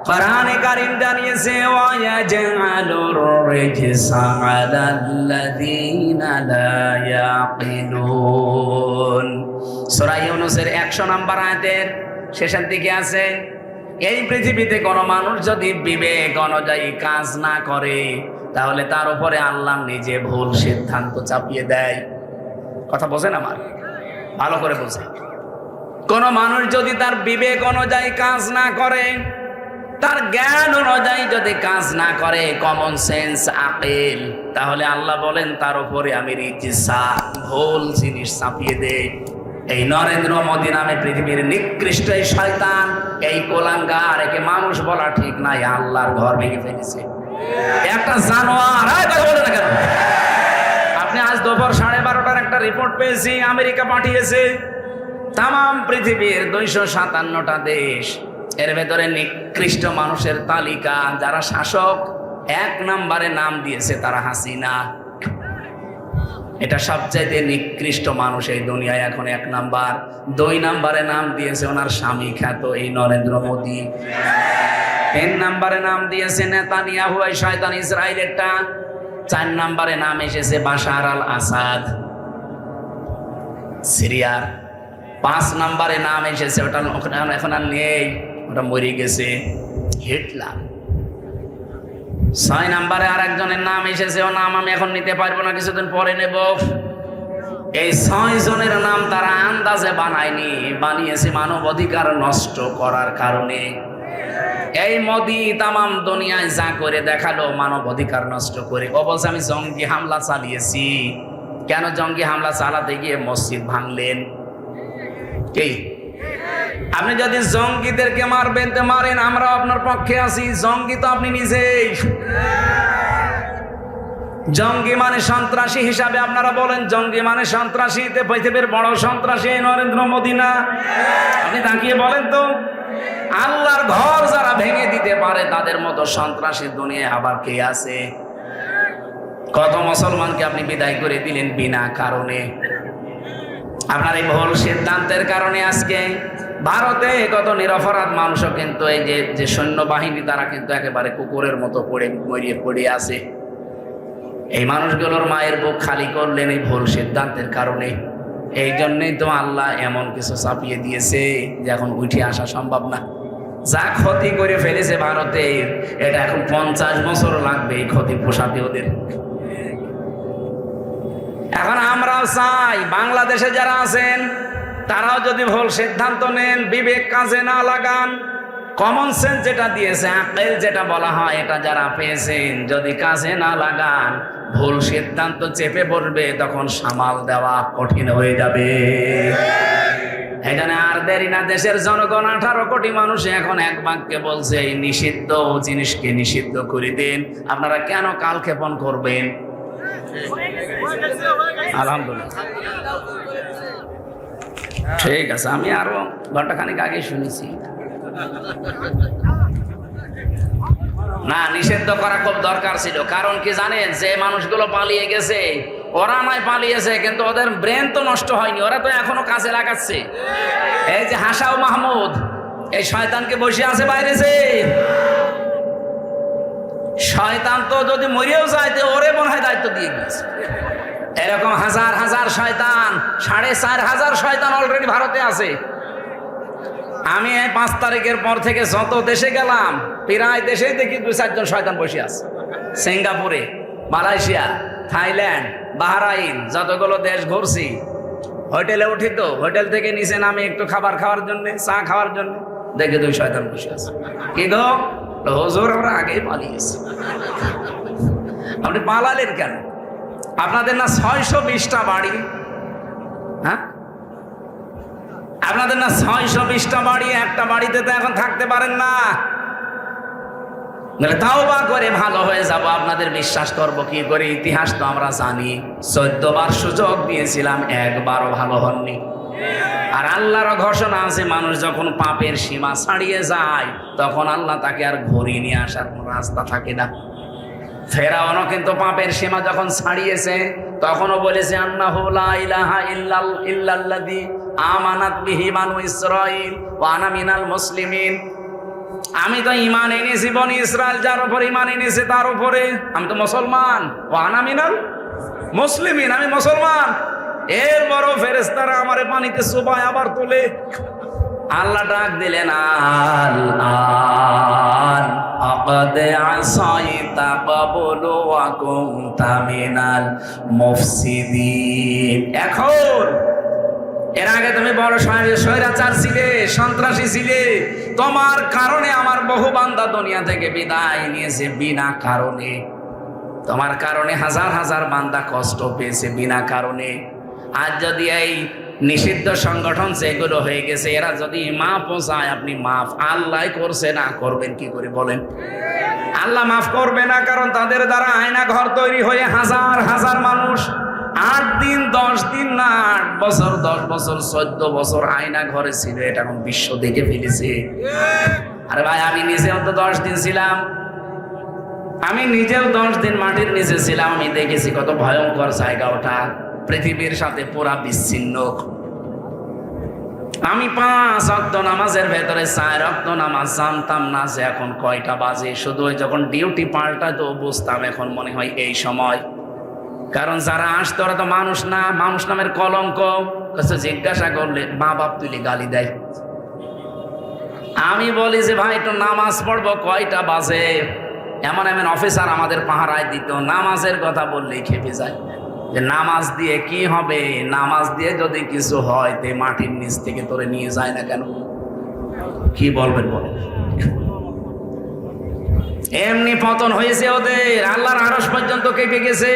কোরআনে কারীম জানিয়েছে, ওয়ায়াজআলুর রিজসা আলাল্লাযীনা লা ইয়াকিলুন। সূরা ইউনূসের 100 নাম্বার আয়াতের শেষের দিকে আছে, এই পৃথিবীতে কোনো মানুষ যদি বিবেক অনুযায়ী কাজ না করে, তাহলে তার উপরে আল্লাহ নিজে ভুল সিদ্ধান্ত চাপিয়ে দেয়। কথা বোঝেন আমার? ভালো করে বোঝেন। কোন মানুষ যদি তার বিবেক অনুযায়ী কাজ না করে, তার জ্ঞান অনুযায়ী যদি কাজ না করে, কমন সেন্স আকিল, তাহলে আল্লাহ বলেন তার উপরে আমি রিজসা ভুল জিনিস চাপিয়ে দেই। এই নরেন্দ্র মোদী নামে পৃথিবীর নিকৃষ্ট এই শয়তান, এই কোলাঙ্গার, একে মানুষ বলা ঠিক নাই, আল্লাহর ঘর ভেঙে ফেলেছে। একটা জানোয়ার। বলে না কেন? আপনি আজ দুপুর 12:30টার একটা রিপোর্ট পেয়েছি, আমেরিকা পাঠিয়েছে তাম পৃথিবীর 257টা দেশ, এর ভেতরে নিকৃষ্ট মানুষের তালিকা যারা শাসক, 1 নম্বরে নাম দিয়েছে তারা হাসিনা। এটা সবচাইতে নিকৃষ্ট মানুষ এই দুনিয়ায় এখন 1 নাম্বার। 2 নম্বরে নাম দিয়েছে ওনার স্বামী খ্যাত এই নরেন্দ্র মোদী। 3 নম্বরে নাম দিয়েছে নেতানিয়াহু, এই শয়তান ইসরায়েলেরটা। 4 নম্বরে নাম এসেছে বাশার আল আসাদ সিরিয়ার। 5 নম্বরে নাম এসেছে, ওটা এখন আর নেই, ওটা মরে গেছে, হিটলার। 6 নম্বরে আর একজনের নাম এসেছে, ও নাম আমি এখন নিতে পারবো না, কিছুদিন পরে নেব। এই 6 জনের নাম তারা আন্দাজে বানায়নি, বানিয়েছে মানব অধিকার নষ্ট করার কারণে। এই মোদি তামাম দুনিয়ায় যা করে দেখালো মানব অধিকার নষ্ট করে। ও বলছে আমি জঙ্গি হামলা চালিয়েছি। কেন জঙ্গি হামলা চালাতে গিয়ে মসজিদ ভাঙলেন? কি আপনি যদি জঙ্গিদেরকে মারবেন তো মারেন, আমরা আপনার পক্ষে আছি। জঙ্গি তো আপনি নিজেই। জঙ্গি মানে সন্ত্রাসী হিসাবে আপনারা বলেন, জঙ্গি মানে সন্ত্রাসী। পৃথিবীর বড় সন্ত্রাসী নরেন্দ্র মোদী না? আপনি তাকিয়ে বলেন তো, আল্লাহর ঘর যারা ভেঙে দিতে পারে তাদের মতো সন্ত্রাসী দুনিয়ায় আবার কে আছে? কত মুসলমানকে আপনি বিদায় করে দিলেন বিনা কারণে। আপনার এই ভুল সিদ্ধান্তের কারণে আজকে ভারতে কত নিরপরাধ মানুষও কিন্তু এই যে সৈন্যবাহিনী, তারা কিন্তু একেবারে কুকুরের মতো পড়ে আছে। এই মানুষগুলোর মায়ের বুক খালি করলেন এই ভুল সিদ্ধান্তের কারণে। এই জন্যই তো আল্লাহ এমন কিছু চাপিয়ে দিয়েছে যে এখন উঠে আসা সম্ভব না। যা ক্ষতি করে ফেলেছে ভারতে, এটা এখন 50 বছর লাগবে এই ক্ষতি পোষাতে ওদের। এখন আমরাও চাই বাংলাদেশে যারা আছেন তারাও যদি ভুল সিদ্ধান্ত নেন, বিবেক কাজে না লাগান, কমন সেন্স যেটা দিয়েছে, আকল যেটা বলা হয়, এটা যারা পেয়েছেন যদি কাজে না লাগান, ভুল সিদ্ধান্ত চেপে পড়বে, তখন সামাল দেওয়া কঠিন হয়ে যাবে। এখানে আর দেরি না, দেশের জনগণ 18 কোটি মানুষ এখন এক বাক্যে বলছে এই নিষিদ্ধ জিনিসকে নিষিদ্ধ করে দিন। আপনারা কেন কালক্ষেপণ করবেন? আলহামদুলিল্লাহ ঠিক আছে, আমি আরো ঘন্টাখানিক আগে শুনেছি। না, নিষিদ্ধ করা খুব দরকার ছিল। কারণ কি জানেন, যে মানুষগুলো পালিয়ে গেছে ওরা নয় পালিয়েছে, কিন্তু ওদের ব্রেন তো নষ্ট হয়নি, ওরা তো এখনো কাজে লাগাচ্ছে। এই যে হাসাও মাহমুদ, এই শয়তানকে বসে আছে বাইরে, যে শয়তান তো যদি মরিয়েও যায় তো ওরে মনে হয় দায়িত্ব দিয়ে গেছে। এরকম হাজার হাজার শয়তান, 4,500 শয়তান অলরেডি ভারতে আছে। আমি এই 5 তারিখের পর থেকে যত দেশে গেলাম, প্রায় দেশেই দেখি 2-4 জন শয়তান বসে আছে। সিঙ্গাপুরে, মালয়েশিয়া, থাইল্যান্ড, বাহরাইন, যতগুলো দেশ ঘুরছি, হোটেলে উঠি তো হোটেল থেকে নিচে নামে একটু খাবার খাওয়ার জন্য, চা খাওয়ার জন্য, দেখে 2 শয়তান বসে আছে। কি গো হুজুর, আমরা আগেই পালিয়েছি। আপনি পালালেন কেন? আপনাদের না 620টা বাড়ি? হ্যাঁ, আপনাদের না 620টা বাড়ি? একটা বাড়িতে তো এখন থাকতে পারেন না। তাওবা করে ভালো হয়ে যাব, আপনাদের বিশ্বাস করব কি করে? ইতিহাস তো আমরা জানি, 14 বার সুযোগ দিয়েছিলাম, একবারও ভালো হননি। আর আল্লাহর ঘোষণা আছে, মানুষ যখন পাপের সীমা ছাড়িয়ে যায় তখন আল্লাহ তাকে আর ঘুরিয়ে নিয়ে আসার কোনো রাস্তা থাকে না। ফেরাউনও কিন্তু পাপের সীমা যখন ছাড়িয়েছে তখনও বলেছে, আন্নাহু লা ইলাহা ইল্লাল্লাযী আমানাত বিহি বানু ইসরাঈল ওয়া আনা মিনাল মুসলিমিন। আমি তো ঈমান এনেছি বনি ইসরাইল যার উপর ঈমান এনেছে তার উপরে, আমি তো মুসলমান। ওয়া আনা মিনাল মুসলিমিন, আমি মুসলমান। এর বড় ফেরেশতারা আমারে পানিতে চুবায় আবার তোলে। আল্লাহ ডাক দিলেন, আল আকাদ আসাইতা ক্বাবলু ওয়া কুনতা মিনাল মুফসিদিন। এখন এর আগে তুমি বড় স্বৈরাচার ছিলে, সন্ত্রাসী ছিলে, তোমার কারণে আমার বহু বান্দা দুনিয়া থেকে বিদায় নিয়েছে বিনা কারণে। তোমার কারণে হাজার হাজার বান্দা কষ্ট পেয়েছে বিনা কারণে। আজ যদি এই নিষিদ্ধ সংগঠন যেগুলো হয়ে গেছে, এরা যদি মাফ চায়, আপনি মাফ আল্লাহ করছে না, করবেন কি করে বলেন? আল্লাহ মাফ করবে না, কারণ তাদের দ্বারা আয়না ঘর তৈরি হয়ে হাজার হাজার মানুষ 8 দিন 10 দিন না 8 বছর 10 বছর 14 বছর আয়না ঘরে ছিল। এটা এখন বিশ্ব দেখে ফেলেছে। আরে ভাই, আমি নিজেও তো 10 দিন ছিলাম, আমি নিজেও 10 দিন মাটির নিচে ছিলাম। আমি দেখেছি কত ভয়ঙ্কর জায়গা ওটা, পৃথিবীর সাথে পুরা বিচ্ছিন্ন। আমি 5 ওয়াক্ত নামাজের ভেতরে 4 ওয়াক্ত নামাজ জানতাম না যে এখন কয়টা বাজে। শুধু যখন ডিউটি পাল্টায় তো বুঝতাম এখন মনে হয় এই সময়। কারণ যারা আসতো ওরা তো মানুষ না, মানুষ নামের কলঙ্ক। জিজ্ঞাসা করলে মা বাপ তুলে গালি দেয়। আমি বলি যে ভাই একটু নামাজ পড়বো, কয়টা বাজে? এমন এমন অফিসার আমাদের পাহারায় দিত, নামাজের কথা বললেই খেপে যায় যে নামাজ দিয়ে কি হবে? নামাজ দিয়ে যদি কিছু হয় তে মাটির নিচ থেকে তোরে নিয়ে যায় না কেন? কি বলবেন বলেন? এমনি পতন হয়েছে ওদের, আল্লাহর আরশ পর্যন্ত কেঁপে গেছে।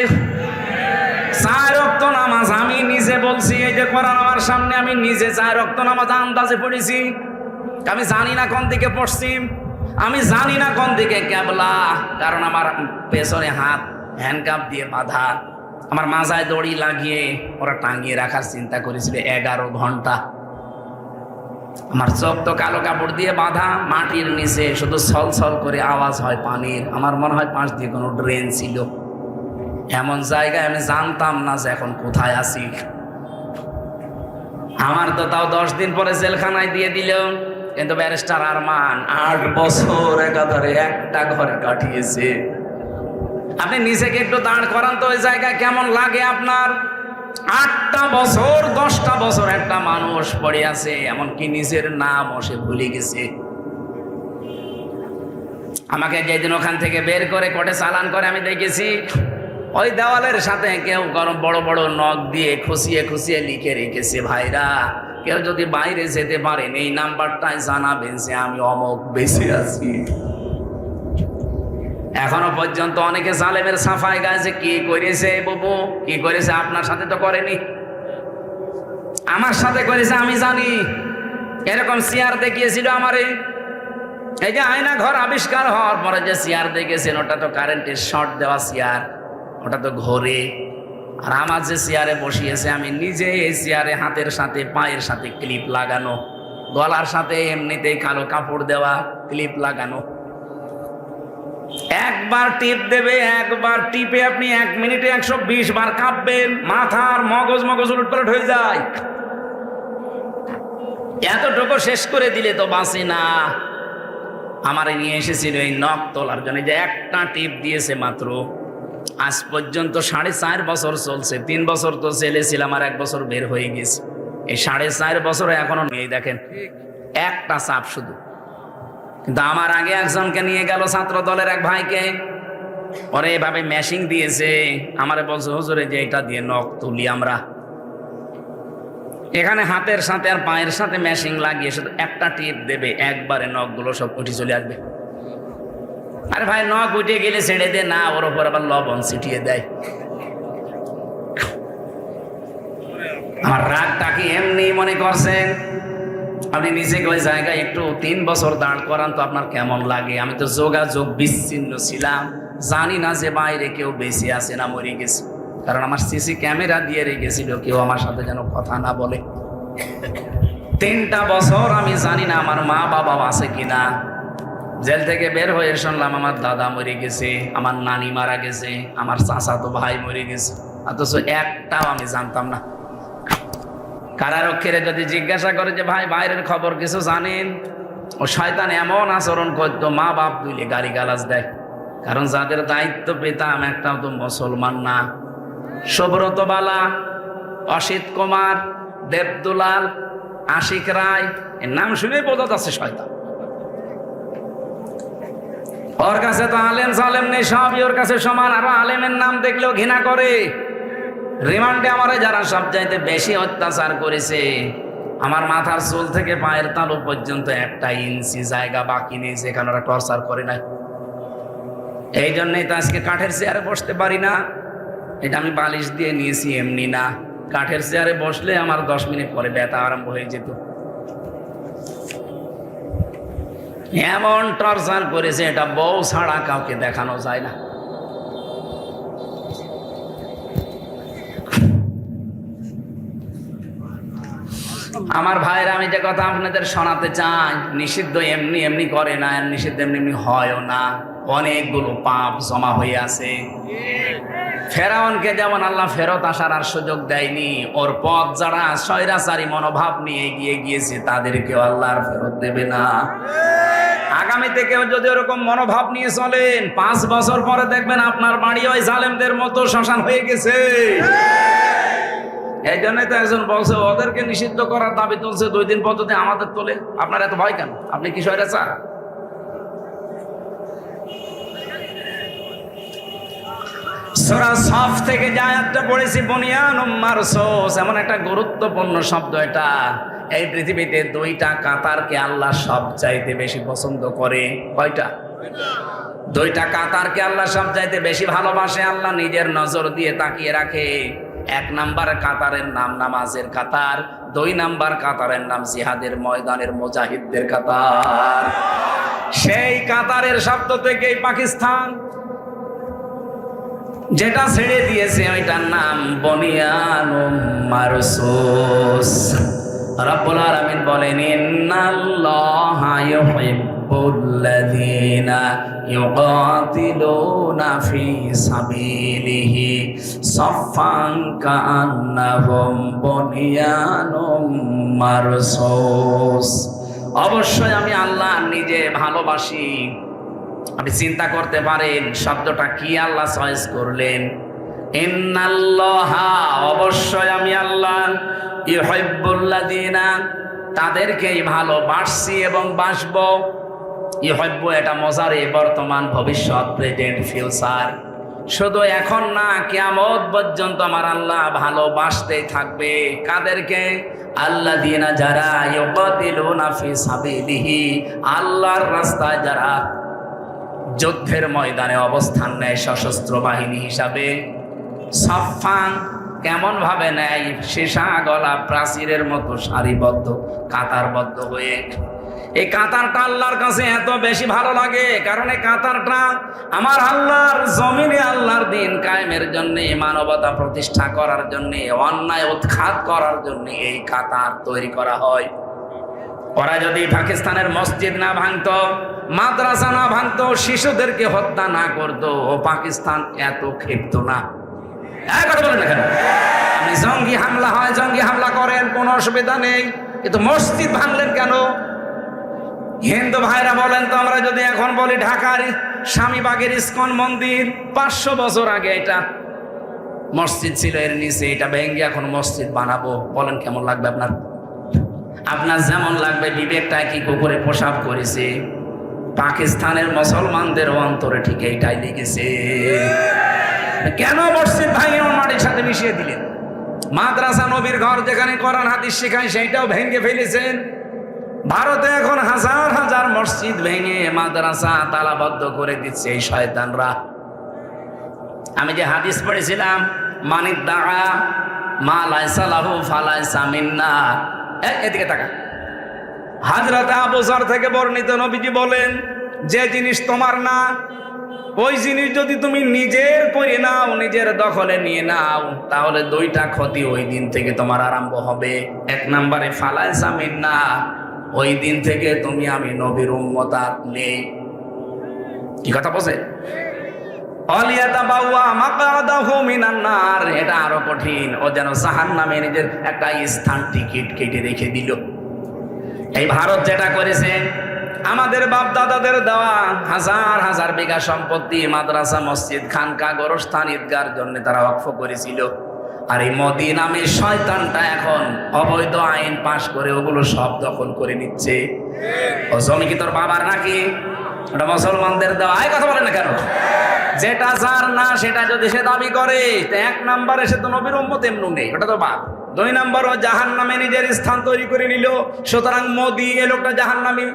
4 ওয়াক্ত নামাজ আমি নিজে বলছি, এই যে কোরআন আমার সামনে, আমি নিজে 4 ওয়াক্ত নামাজ আন্দাজে পড়েছি। আমি জানি না কোন দিকে পশ্চিম, আমি জানি না কোন দিকে কেবলা, কারণ আমার পেছনে হাত হ্যান্ডকাপ দিয়ে বাঁধা, আমার মাজায় দড়ি লাগিয়ে ওরা টাঙিয়ে রাখার চিন্তা করেছিল 11 ঘন্টা। আমার চোখ তো কালো কাপড় দিয়ে বাঁধা, মাটির নিচে শুধু ছল ছল করে আওয়াজ হয় পানির। আমার মনে হয় 5 দিয়ে কোনো ড্রেন ছিল। এমন জায়গায় আমি জানতাম না যে এখন কোথায় আছি। আমার তো তাও 10 দিন পরে জেলখানায় দিয়ে দিল। কিন্তু ব্যারিস্টার আরমান 8 বছর একাধারে একটা ঘরে কাটিয়েছে। আপনি নিজেকে একটু দাঁড় করান তো, ওই জায়গায় কেমন লাগে আপনার? 8টা বছর 10টা বছর একটা মানুষ পড়ে আছে, এমনকি নিজের নাম সে ভুলে গেছে। আমাকে যেদিন ওখান থেকে বের করে কোর্টে চালান করে আমি দেখেছি ওই দেওয়ালের সাথে কেউ গরম বড় বড় নখ দিয়ে খুশিয়ে খুশিয়ে লিখে রেখেছে, ভাইরা কেউ যদি বাইরে যেতে পারেন এই নাম্বারটাই জানাবেন যে আমি অমুক বেঁচে আছি। এখনো পর্যন্ত অনেকে জালেমের সাফাই গায়ে কি করেছে, বাবু কি করেছে, আপনার সাথে তো করেনি, আমার সাথে করেছে আমি জানি। এরকম চেয়ার দেখিয়েছিল আমারে, এই যে আয়না ঘর আবিষ্কার হওয়ার পরে যে চেয়ার দেখেছেন ওটা তো কারেন্টের শর্ট দেওয়া চেয়ার, ওটা তো ঘোরে। আর আমার যে চেয়ারে বসিয়েছে আমি নিজে এই চেয়ারে হাতের সাথে পায়ের সাথে ক্লিপ লাগানো, গলার সাথে এমনিতেই কালো কাপড় দেওয়া, ক্লিপ লাগানো। একবার টিপ দেবে, একবার টিপে আপনি 1 মিনিটে 120 বার কাঁপবেন, মাথার মগজ উলটপালট হয়ে যায়। এতটুকু শেষ করে দিলে তো বাঁচি না। আমারে নিয়ে এসেছিল এই নখ তোলার জন্য, যে একটা টিপ দিয়েছে মাত্র। আজ পর্যন্ত 4.5 বছর চলছে। 3 বছর তো ছেলে ছিলাম, আর 1 বছর বের হয়ে গেছে। এই 4.5 বছর এখনো নেই। দেখেন, একটা চাপ শুধু। কিন্তু আমার আগে একজনকে নিয়ে গেল ছাত্র দলের এক ভাইকে, পরে এভাবে মেশিং দিয়েছে। আমারে বলছে, হুজুরে যে এটা দিয়ে নখ তুলি আমরা। এখানে হাতের সাথে আর পায়ের সাথে মেশিং লাগিয়ে শুধু একটা টিপ দেবে, একবারে নখগুলো সব উঠে চলে আসবে। আরে ভাই, নখ উঠে গেলে ছেড়ে দে না, ওর উপর আবার লবণ ছিটিয়ে দেয়। আমার রাগটা কি এমনি মনে করছেন? আপনি নিজেকে ওই জায়গায় একটু 3 বছর দাঁড় করান তো আপনার কেমন লাগে? আমি তো যোগাযোগ বিচ্ছিন্ন ছিলাম, জানি না যে বাইরে কেউ বেঁচে আছে না মরে গেছে। কারণ আমার সিসি ক্যামেরা দিয়ে রেখেছিল, কেউ আমার সাথে যেন কথা না বলে। 3টা বছর আমি জানি না আমার মা বাবা আছে কিনা। জেল থেকে বের হয়ে শুনলাম আমার দাদা মরে গেছে, আমার নানি মারা গেছে, আমার চাচাতো ভাই মরে গেছে, অথচ একটাও আমি জানতাম না। কারারক্ষীরা যদি জিজ্ঞাসা করে যে ভাই বাইরের খবর কিছু জানেন, ও শয়তান এমন আচরণ করতো, মা বাপ দুইলে গালিগালাজ দেয়। কারণ যাদের দায়িত্ব পেতাম একটাও তো মুসলমান না। সুব্রত বালা, অসিত কুমার, দেবদুলাল, আশিক রায়, এর নাম শুনেই বোঝা যাচ্ছে শয়তান। ওর কাছে তো আলেম সালেম নেই, সবই ওর কাছে সমান। আরো আলেমের নাম দেখলেও ঘৃণা করে। রিমান্ডে আমারে যারা সবচাইতে বেশি অত্যাচার করেছে, আমার মাথার চুল থেকে পায়ের তালু পর্যন্ত 1 ইঞ্চি জায়গা বাকি নেই যেখানে ওরা টর্চার করে নাই। এই জন্যই তো আজকে কাঠের চেয়ারে বসতে পারি না। এটা আমি বালিশ দিয়ে নিয়েছি এমনি না। কাঠের চেয়ারে বসলে আমার 10 মিনিট পরে ব্যথা আরম্ভ হয়ে যেত। এমন টর্চার করেছে, এটা বউ ছাড়া কাউকে দেখানো যায় না। আমার ভাইরা, আমি যে কথা আপনাদের শোনাতে চাই, নিষিদ্ধ এমনি এমনি করে না, নিষিদ্ধ এমনি এমনি হয়ও না। অনেকগুলো পাপ জমা হয়ে আছে। ফেরাউনকে যেমন আল্লাহ ফেরত আসার আর সুযোগ দেয়নি, ওর পথ যারা স্বৈরাচারী মনোভাব নিয়ে এগিয়ে গিয়েছে তাদেরকেও আল্লাহ আর ফেরত দেবে না। আগামীতে কেউ যদি ওরকম মনোভাব নিয়ে চলেন, 5 বছর পরে দেখবেন আপনার বাড়ি ওই জালেমদের মতো শ্মশান হয়ে গেছে। এই জন্যই তো একজন বলছে ওদেরকে নিষিদ্ধ করার দাবি তুলছে, 2 দিন পদ্ধতি আমাদের তোলে। আপনার এত ভয় কেন? আপনি কি স্বৈরাচার? সূরা সফ থেকে যে আয়াতটা পড়েছি, বুনিয়ানুম মারসুস, এমন একটা গুরুত্বপূর্ণ শব্দ এটা। এই পৃথিবীতে 2টা কাতারকে আল্লাহ সবচাইতে বেশি পছন্দ করে। কয়টা? 2টা কাতারকে আল্লাহ সবচাইতে বেশি ভালোবাসে। আল্লাহ নিজের নজর দিয়ে তাকিয়ে রাখে। 1 নাম্বার কাতারের নাম নামাজের কাতার, 2 নাম্বার কাতারের নাম জিহাদের ময়দানের মুজাহিদদের কাতার। সেই কাতারের শব্দ থেকেই পাকিস্তান যেটা ছেড়ে দিয়েছে ওইটার নাম বুনিয়ানুম মারসুস। রব্বুল আলামিন বলেন, ইন্নাল্লাহা ইউহিব্বুল্লাযীনা ইউকাতিলুনা ফি সাবিলিহি সাফফান কাআন্নাহুম বুনিয়ানুম মারসুস। অবশ্যই আমি আল্লাহ নিজে ভালোবাসি। আপনি চিন্তা করতে পারেন শব্দটা কি আল্লাহ চয়েস করলেন। ইন্নাল্লাহা, অবশ্যই আমি আল্লাহ, ইউহিব্বুল্লাযীনা, তাদেরকেই ভালোবাসছি এবং বাসবো। ইউহিব্বু এটা মজারে, বর্তমান, ভবিষ্যৎ, প্রেজেন্ট, ফিউচার। শুধু এখন না, কিয়ামত পর্যন্ত আমার আল্লাহ ভালোবাসতেই থাকবে। কাদেরকে? আল্লাযীনা, যারা ইউকাতিলুনা ফি সাবিলিহি, আল্লাহর রাস্তায় যারা যুদ্ধের ময়দানে অবস্থান নেয় সশস্ত্র বাহিনী হিসাবে। সাফফান, কেমন ভাবে নেয়? সীসা গলা প্রাচীরের মতো সারিবদ্ধ, কাতারবদ্ধ হয়ে। এই কাতারটা আল্লাহর কাছে এত বেশি ভালো লাগে, কারণ এই কাতারটা আমার আল্লাহর জমিনে আল্লাহর দিন কায়েমের জন্য, মানবতা প্রতিষ্ঠা করার জন্য, অন্যায় উৎখাত করার জন্য এই কাতার তৈরি করা হয়। ওরা যদি পাকিস্তানের মসজিদ না ভাঙতো, মাদ্রাসা না ভাঙতো, শিশুদেরকে হত্যা না করতো, পাকিস্তান এত ক্ষিপ্ত না। কথা বলেন না কেন? আপনি জঙ্গি হামলা হয়, জঙ্গি হামলা করেন, কোনো অসুবিধা নেই, কিন্তু মসজিদ ভাঙলেন কেন? হিন্দু ভাইরা বলেন তো, আমরা যদি এখন বলি ঢাকার স্বামীবাগের ইস্কন মন্দির 500 বছর আগে এটা মসজিদ ছিল, এর নিচে এটা ভেঙে এখন মসজিদ বানাবো, বলেন কেমন লাগবে আপনার? আপনার যেমন লাগবে। বিবেকটা কি কুকুরে প্রসাব করেছে? পাকিস্তানের মুসলমানদের অন্তরে ঠিক এইটাই লেগেছে। কেন মসজিদ ভাঙে মাটির সাথে মিশিয়ে দিলেন? মাদ্রাসা নবীর ঘর যেখানে কোরআন হাদিস শেখায় সেইটাও ভেঙে ফেলেছেন। ভারতে এখন হাজার হাজার মসজিদ ভেঙে মাদ্রাসা তালাবদ্ধ করে দিচ্ছে এই শয়তানরা। আমি যে হাদিস পড়েছিলাম, মানিদ দাআ মা লাইসা লাহু ফালাইসা মিন্না, এদিকে তাকা। হযরত আবু যর থেকে বর্ণিত, নবীজি বলেন, যে জিনিস তোমার না, ওই জিনিস যদি তুমি নিজের করে নাও, নিজের দখলে নিয়ে নাও, তাহলে 2টা ক্ষতি ওই দিন থেকে তোমার আরম্ভ হবে। 1 নম্বরে ফালাইসা মিন্না, ওই দিন থেকে তুমি আমি নবীর উম্মত আর নেই। কি কথা বলছে? এটা আরো কঠিন। ও যেন জাহান্নামে নিজের একটা স্থান টিকিট কেটে রেখে দিল। এই ভারত যেটা করেছে, আমাদের বাপ দাদাদের দেওয়া হাজার হাজার বিঘা সম্পত্তি মাদ্রাসা, মসজিদ, খানকা, গোরস্থান, ঈদগার জন্য তারা ওয়াকফ করেছিল। আর এই মোদি নামে শয়তানটা এখন অবৈধ আইন পাশ করে ওগুলো সব দখল করে নিচ্ছে। ও জমি কি তোর বাবার নাকি? ওটা মুসলমানদের দেওয়া। কথা বলে না কেন? যেটা যার না সেটা যদি সে দাবি করে, 1 নম্বরে সে তো নবীর উম্মত এমনু নেই, ওটা তো বাদ। 2 নম্বর, ও জাহান্নামে নিজের স্থান তৈরি করে নিল। সুতরাং মোদি এ লোকটা জাহান্নামী।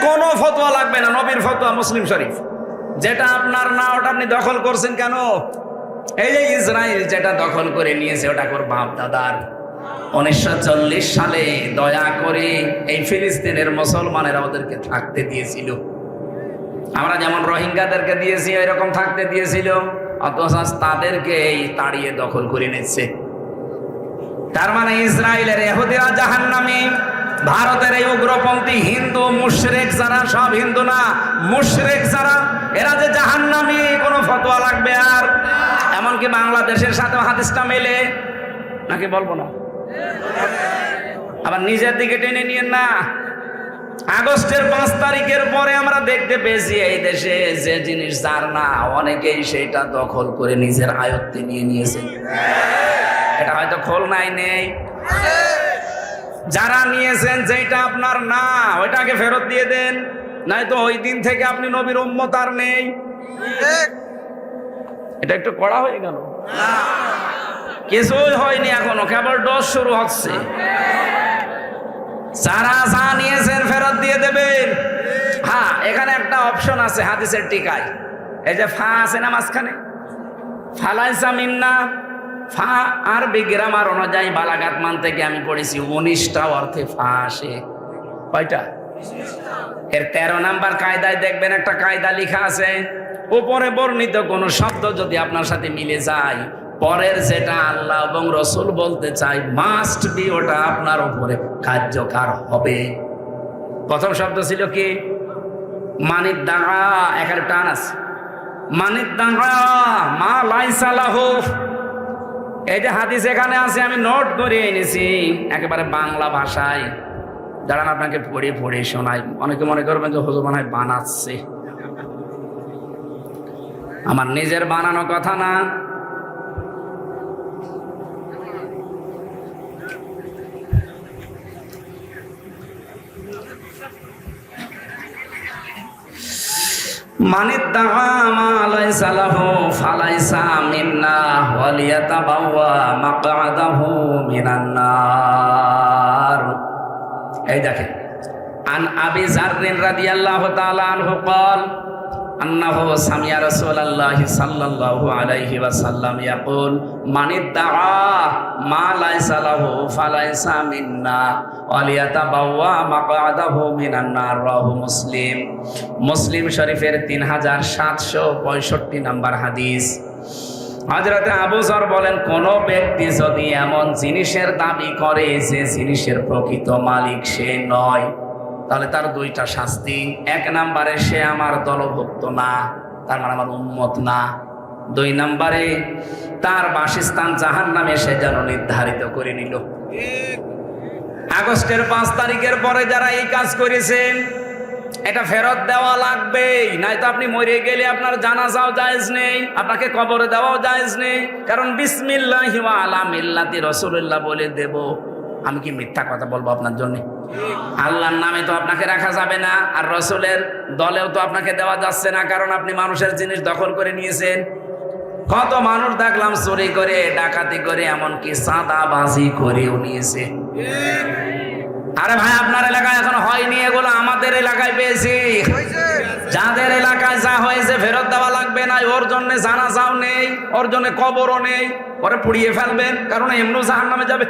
কোনো ফতোয়া লাগবে না, নবীর ফতোয়া, মুসলিম শরীফ। যেটা আপনার না ওটা আপনি দখল করছেন কেন? এই যে ইসরায়েল যেটা দখল করে নিয়েছে, ওটা ওর বাপ দাদার। 1940 সালে দয়া করে এই ফিলিস্তিনের মুসলমানেরা ওদেরকে থাকতে দিয়েছিল। আমরা যেমন রোহিঙ্গাদেরকে দিয়েছি এরকম থাকতে দিয়েছিল, অথচ তাদেরকে এই তাড়িয়ে দখল করে নিচ্ছে। তার মানে ইসরায়েলের ইহুদিরা জাহান্নামী, ভারতের এই উগ্রপন্থী হিন্দু মুশরিক যারা, সব হিন্দু না, মুশরিক যারা, এরা যে জাহান্নামী, কোনো ফতোয়া লাগবে আর? এমনকি বাংলাদেশের সাথে হাদিসটা মেলে নাকি বলবো না? আবার নিজের দিকে টেনে নিয়েন না। আগস্টের 5 তারিখের পরে আমরা দেখতে পেয়েছি এই দেশে যে জিনিস যার না, অনেকেই সেটা দখল করে নিজের আয়ত্তে নিয়ে নিয়েছে। এটা হয়তো খুলনায় নেই, যারা নিয়েছেন যেটা আপনার না ওইটাকে ফেরত দিয়ে দেন, নয়তো ওই দিন থেকে আপনি নবীর উম্মত আর নেই। এটা একটু কড়া হয়ে গেল? কিছুই হয়নি, এখনো কেবল ডোজ শুরু হচ্ছে। যারা যা নিয়েছেন ফেরত দিয়ে দেবেন। হ্যাঁ, এখানে একটা অপশন আছে হাদিসের টিকায়, এই যে ফা আছে না মাঝখানে, ফালাইসা মিন্না। ফা আরবি গ্রামার অনুযায়ী বালাগাত মান থেকে আমি পড়েছি 19টা অর্থে ফা আসে। কয়টা? এর 13 নাম্বার কায়দায় দেখবেন একটা কায়দা লেখা আছে, উপরে বর্ণিত কোন শব্দ যদি আপনার সাথে মিলে যায়, পরের যেটা আল্লাহ এবং রসুল বলতে চাই মাস্ট বি ওটা আপনার উপরে কার্যকর হবে। প্রথম শব্দ ছিল কি? মানিদ দাআ, এখানে টান আছে। মানিদ দাআ মা লাইসা লাহু, এই যে হাদিস এখানে আছে, আমি নোট করে এনেছি একেবারে বাংলা ভাষায়। দাঁড়ান আপনাকে পড়ে পড়ে শোনাই। অনেকে মনে করবেন যে হুজুর মনে হয় বানাচ্ছে, আমার নিজের বানানো কথা না। মানিদ দাআ মা লাইসা লাহু ফালাইসা মিন্না ওয়ালিয়াতাবাওয়া মাকআদাহু মিনান নার। এই দেখেন, আন আবি যাররিন রাদিয়াল্লাহু তাআলা আনহু قال আন্নাহু সামিয়া রাসূলুল্লাহি সাল্লাল্লাহু আলাইহি ওয়াসাল্লাম ইয়াকুল মান ইদ্দাআ মা লাইসা লাহু ফালাইসা মিন্না ওয়া লিয়াতাবাওয়া মাকআদাহু মিনান নার রাহু মুসলিম। মুসলিম শরীফের 3765 নম্বর হাদিস। হযরতে আবু যর বলেন, কোন ব্যক্তি যদি এমন জিনিসের দাবি করে যে জিনিসের প্রকৃত মালিক সে নয়, তাহলে তার দুইটা শাস্তি। এক নম্বরে সে আমার দলভুক্ত না, তার মানে আমার উম্মত না। দুই নম্বরে তার বাসস্থান জাহান্নামে সে যেন নির্ধারিত করে নিল। আগস্টের 5 তারিখের পরে যারা এই কাজ করেছেন এটা ফেরত দেওয়া লাগবেই, নয়তো আপনি মরে গেলে আপনার জানাজাও জায়েজ নেই, আপনাকে কবরে দেওয়াও জায়েজ নেই। কারণ বিসমিল্লাহি ওয়া আলা মিল্লাতি রাসূলুল্লাহ বলে দেব, আমি কি মিথ্যা কথা বলবো আপনার জন্য? আল্লাহর নামে তো আপনাকে রাখা যাবে না, আর রসুলের দলেও তো আপনাকে দেওয়া যাচ্ছে না, কারণ আপনি মানুষের জিনিস দখল করে নিয়েছেন। কত মানুষ দেখলাম চুরি করে, ডাকাতি করে, এমনকি চাঁদাবাজি করেও নিয়েছে। আরে ভাই, আপনার এলাকায় এখন হয়নি এগুলো, আমাদের এলাকায় পেয়েছি। যাদের এলাকায় যা হয়েছে ফেরত দেওয়া লাগবে না, ওর জন্য জানাজাও নেই, ওর জন্য কবরও নেই, পরে পুড়িয়ে ফেলবেন, কারণ এমনিও জাহান্নামে যাবে।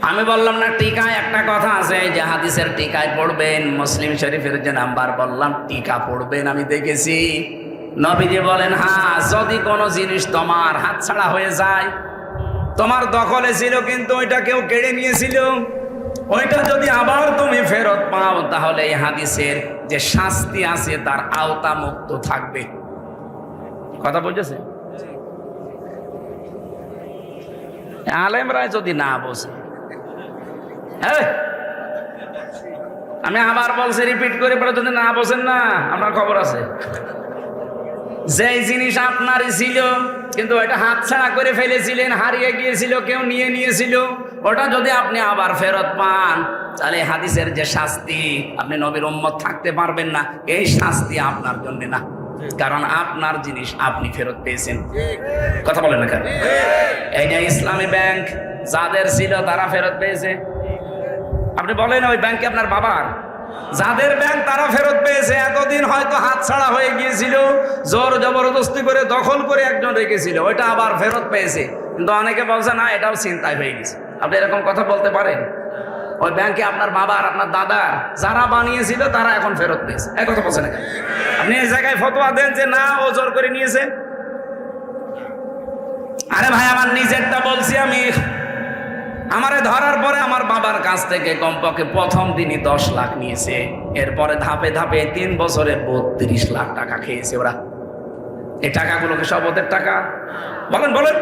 আমি বললাম না টিকায় একটা কথা আছে, যে হাদিসের টিকায় পড়বেন, মুসলিম শরীফের যে নাম্বার বললাম টিকা পড়বেন, আমি দেখেছি। নবীজি বলেন, হ্যাঁ, যদি কোনো জিনিস তোমার হাতছাড়া হয়ে যায়, তোমার দখলে ছিল কিন্তু ওইটা কেউ কেড়ে নিয়েছিল, ওইটা যদি আবার তুমি ফেরত পাও, তাহলে এই হাদিসের যে শাস্তি আছে তার আওতা মুক্ত থাকবে। কথা বুঝেছে? আলেমরা যদি না বোঝে, আমি আবার বলছি, রিপিট করে পরে যদি না বোঝেন না, আপনার খবর আছে। যে জিনিস আপনারই ছিল কিন্তু ওটা হাতছাড়া করে ফেলেছিলেন, হারিয়ে গিয়েছিল, কেউ নিয়ে নিয়েছিল, ওটা যদি আপনি আবার ফেরত পান, তাহলে হাদিসের যে শাস্তি, আপনি নবীর উম্মত থাকতে পারবেন না, এই শাস্তি আপনার জন্য না, কারণ আপনার জিনিস আপনি ফেরত পেয়েছেন। কথা বলেন না কেন? এই যে ইসলামী ব্যাংক যাদের ছিল তারা ফেরত পেয়েছে। আপনি বলেন ওই ব্যাংকে আপনার বাবার, যাদের ব্যাংক তারা ফেরত পেয়েছে। এতদিন হয়তো হাতছাড়া হয়ে গিয়েছিল, জোর জবরদস্তি করে দখল করে একজন রেখেছিল, ওইটা আবার ফেরত পেয়েছে। কিন্তু অনেকে বলছে না, এটাও চিন্তায় হয়ে গেছে। আপনি এরকম কথা বলতে পারেন? ওই ব্যাংকে আপনার বাবার, আপনার দাদার যারা বানিয়েছিল তারা এখন ফেরত পেয়েছে, এক কথা বলছেন না? আপনি এই জায়গায় ফতোয়া দেন যে না, ও জোর করে নিয়েছে। আরে ভাই, আমার নিজেরটা বলছি আমি। আমারে ধরার পরে আমার বাবার কাছ থেকে কমপক্ষে প্রথম দিনই 10 লাখ নিয়েছে, এরপরে ধাপে ধাপে 3 বছরে 32 লাখ টাকা খেয়েছে ওরা। এই টাকাগুলোকে সব ওদের টাকা? বলেন বলেন।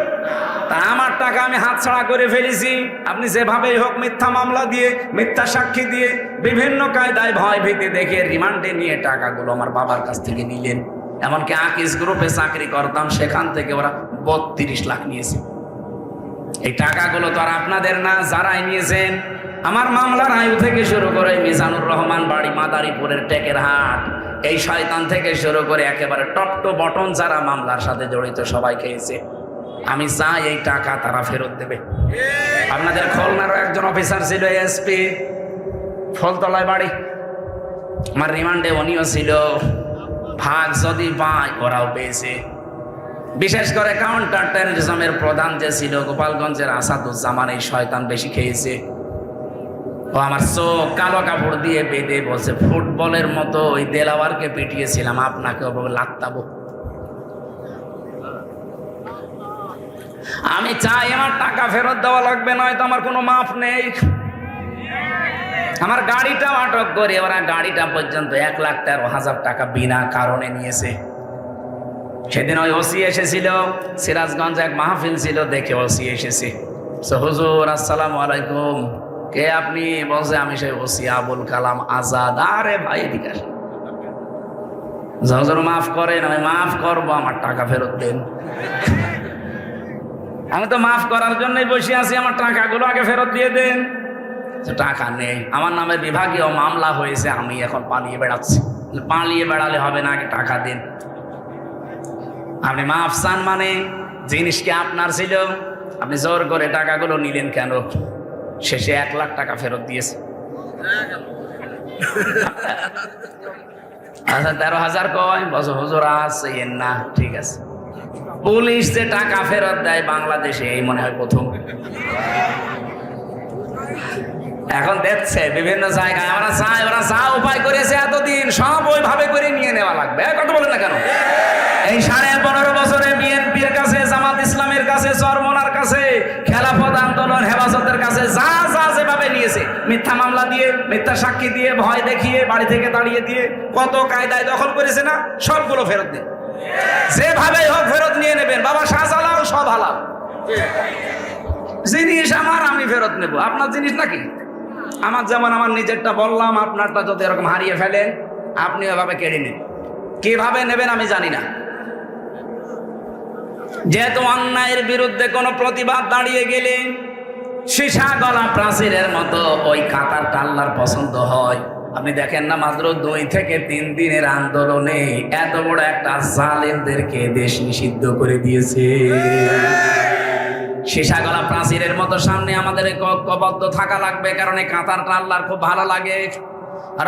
তা আমার টাকা আমি হাতছাড়া করে ফেলেছি। আপনি যেভাবেই হোক মিথ্যা মামলা দিয়ে, মিথ্যা সাক্ষী দিয়ে, বিভিন্ন কায়দায় ভয় ভীতি দেখে রিমান্ডে নিয়ে টাকাগুলো আমার বাবার কাছ থেকে নিলেন। এমনকি আকিস গ্রুপে চাকরি করতাম, সেখান থেকে ওরা 32 লাখ নিয়েছে। এই টাকাগুলো তো আর আপনাদের না, যারাই নিয়েছেন। আমার মামলার আয়ু থেকে শুরু করে মিজানুর রহমান বাড়ি মাদারীপুরের টেকের হাট, এই শয়তান থেকে শুরু করে একেবারে টপ টু বটন যারা মামলার সাথে জড়িত সবাই খেয়েছে। আমি চাই এই টাকা তারা ফেরত দেবে। আপনাদের খুলনারও একজন অফিসার ছিল, এসপি, ফলতলায় বাড়ি, আমার রিমান্ডে উনিও ছিল। ভাগ যদি পায় ওরাও পেয়েছে। বিশেষ করে কাউন্টার টেররিজমের প্রধান যে ছিল গোপালগঞ্জের আসাদুজ্জামান, এই শয়তান বেশি খেয়েছে। ও আমার চোখ কালো কাপড় দিয়ে বেঁধে বলছে, ফুটবলের মতো ওই দেলাওয়ারকে পিটিয়েছিলাম, আপনাকে লাগতাবো। আমি চাই আমার টাকা ফেরত দেওয়া লাগবে, নয়তো আমার কোনো মাফ নেই। আমার গাড়িটাও আটক করে ওরা গাড়িটা পর্যন্ত 1,13,000 টাকা বিনা কারণে নিয়েছে। সেদিন ওই ওসি এসেছিল, সিরাজগঞ্জ এক মাহফিল ছিল, দেখে ওসি এসেছে। হুজুর আসসালামু আলাইকুম, কে আপনি? বলছে আমি সেই ওসি আবুল কালাম আজাদ। আরে ভাই এদিকে আসেন। হুজুর মাফ করেন। আমি মাফ করবো, আমার টাকা ফেরত দেন। আমি তো মাফ করার জন্যই বসে আছি, আমার টাকাগুলো আগে ফেরত দিয়ে দেন। টাকা নেই, আমার নামে বিভাগীয় মামলা হয়েছে, আমি এখন পালিয়ে বেড়াচ্ছি। পালিয়ে বেড়ালে হবে না, আগে টাকা দিন। আপনি মাফ চান মানে জিনিসকে আপনার ছিল, আপনি জোর করে টাকাগুলো নিলেন কেন? শেষে 1 লাখ টাকা ফেরত দিয়েছে। আচ্ছা 13,000 কয় বছর হুজুর আছে না, ঠিক আছে। পুলিশ যে টাকা ফেরত দেয় বাংলাদেশে এই মনে হয় প্রথম। এখন দেখছে বিভিন্ন জায়গায়, আমরা চাই ওরা যা উপায় করেছে এতদিন সব ওইভাবে করে নিয়ে নেওয়া লাগবে। কথা বলেন না কেন? এই 15.5 বছরে বিএনপির কাছে, জামাত ইসলামের কাছে, চরমনার কাছে, খেলাফত আন্দোলন, হেফাজতের কাছে যা যা যেভাবে নিয়েছে, মিথ্যা মামলা দিয়ে, মিথ্যা সাক্ষী দিয়ে, ভয় দেখিয়ে, বাড়ি থেকে তাড়িয়ে দিয়ে, কত কায়দায় দখল করেছে না, সবগুলো ফেরত দিন। যেভাবে হোক ফেরত নিয়ে নেবেন। বাবা শাহজালাল সব হালাল জিনিস আমার, আমি ফেরত নেব। আপনার জিনিস নাকি? আমার যেমন আমার নিজেরটা বললাম, আপনারটা যদি এরকম হারিয়ে ফেলেন আপনি ওইভাবে কেড়ে নিন। কিভাবে নেবেন আমি জানি না। যেহেতু অন্যায়ের বিরুদ্ধে কোনো প্রতিবাদ দাঁড়িয়ে গেলে সীসা গলা প্রাচীরের মতো ওই কাতারটা আল্লাহর পছন্দ হয়। আপনি দেখেন না, মাত্র 2 থেকে 3 দিনের আন্দোলনে এত বড় একটা জালেমদেরকে দেশ নিষিদ্ধ করে দিয়েছে। সীসা গলা প্রাচীরের মতো সামনে আমাদের ঐক্যবদ্ধ থাকা লাগবে, কারণ এই কাতারটা আল্লাহর খুব ভালো লাগে।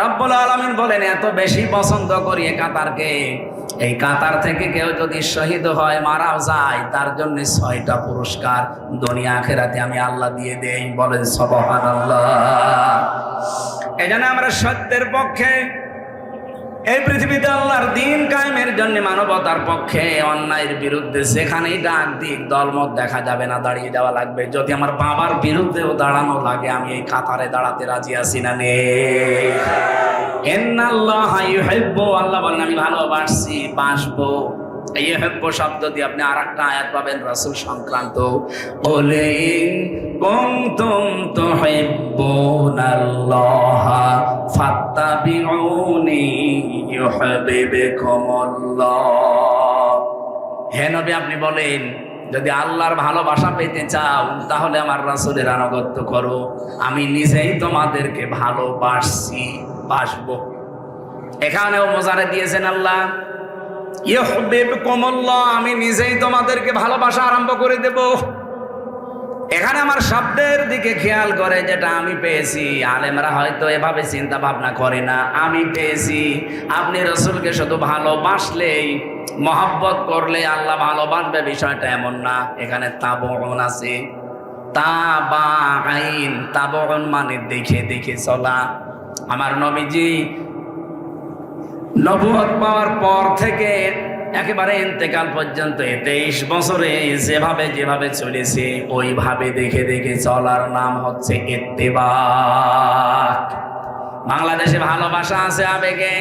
রব্বুল আলামিন বলেন এত বেশি পছন্দ করি এই কাতারকে, এই কাতার থেকে কেউ যদি শহীদ হয়, মারাও যায়, তার জন্য 6টা পুরস্কার দুনিয়া আখিরাতে আমি আল্লাহ দিয়ে দেই। বলেন সুবহানাল্লাহ। এজন্য আমরা সত্যের পক্ষে, এই পৃথিবীতে আল্লাহর দ্বীন কায়েমের জন্য, মানবতার পক্ষে, অন্যায়ের বিরুদ্ধে যেখানেই ডাক দিক দলমত দেখা যাবে না, দাঁড়িয়ে যাওয়া লাগবে। যদি আমার বাবার বিরুদ্ধেও দাঁড়ানো লাগে আমি এই কাতারে দাঁড়াতে রাজি আছি না নেই? ইন্নাল্লাহা ইউহিব্বু, আল্লাহ বলেন আমি ভালোবাসি, বাসবো। ইউহিব্বু শব্দ দিয়ে আপনি আরেকটা আয়াত পাবেন রাসূল সংক্রান্ত। ওলে ইন কুনতুম তুহিব্বুনাল্লাহা ফাত্তাবিউনি ইউহিব্বুকুমুল্লাহ। হে নবী আপনি বলেন যদি আল্লাহর ভালোবাসা পেতে চাও তাহলে আমার রাসূলের আনুগত্য করো, আমি নিজেই তোমাদেরকে ভালোবাসি, বাসবো। এখানেও মোজারে দিয়েছেন আল্লাহ ইউহিব্বুকুমুল্লাহ, আমি নিজেই তোমাদেরকে ভালোবাসা আরম্ভ করে দেব। এখানে আমার শব্দের দিকে খেয়াল করে, যেটা আমি পেয়েছি। আলেমরা হয়তো এভাবে চিন্তা ভাবনা করে না, আমি পেয়েছি আপনি রাসূলকে শুধু ভালোবাসলেই, মহব্বত করলে আল্লাহ ভালোবাসবে, বিষয়টা এমন না। এখানে তাবউন আছে, তাবাইন, তাবউন মানে দেখে দেখে চলা। আমার নবীজি নবুয়ত পাওয়ার পর থেকে একেবারে ইন্তেকাল পর্যন্ত 23 বছরে যেভাবে যেভাবে চলেছে ওইভাবে দেখে দেখে চলার নাম হচ্ছে ইত্তেবা। বাংলাদেশে ভালোবাসা আছে আবেগে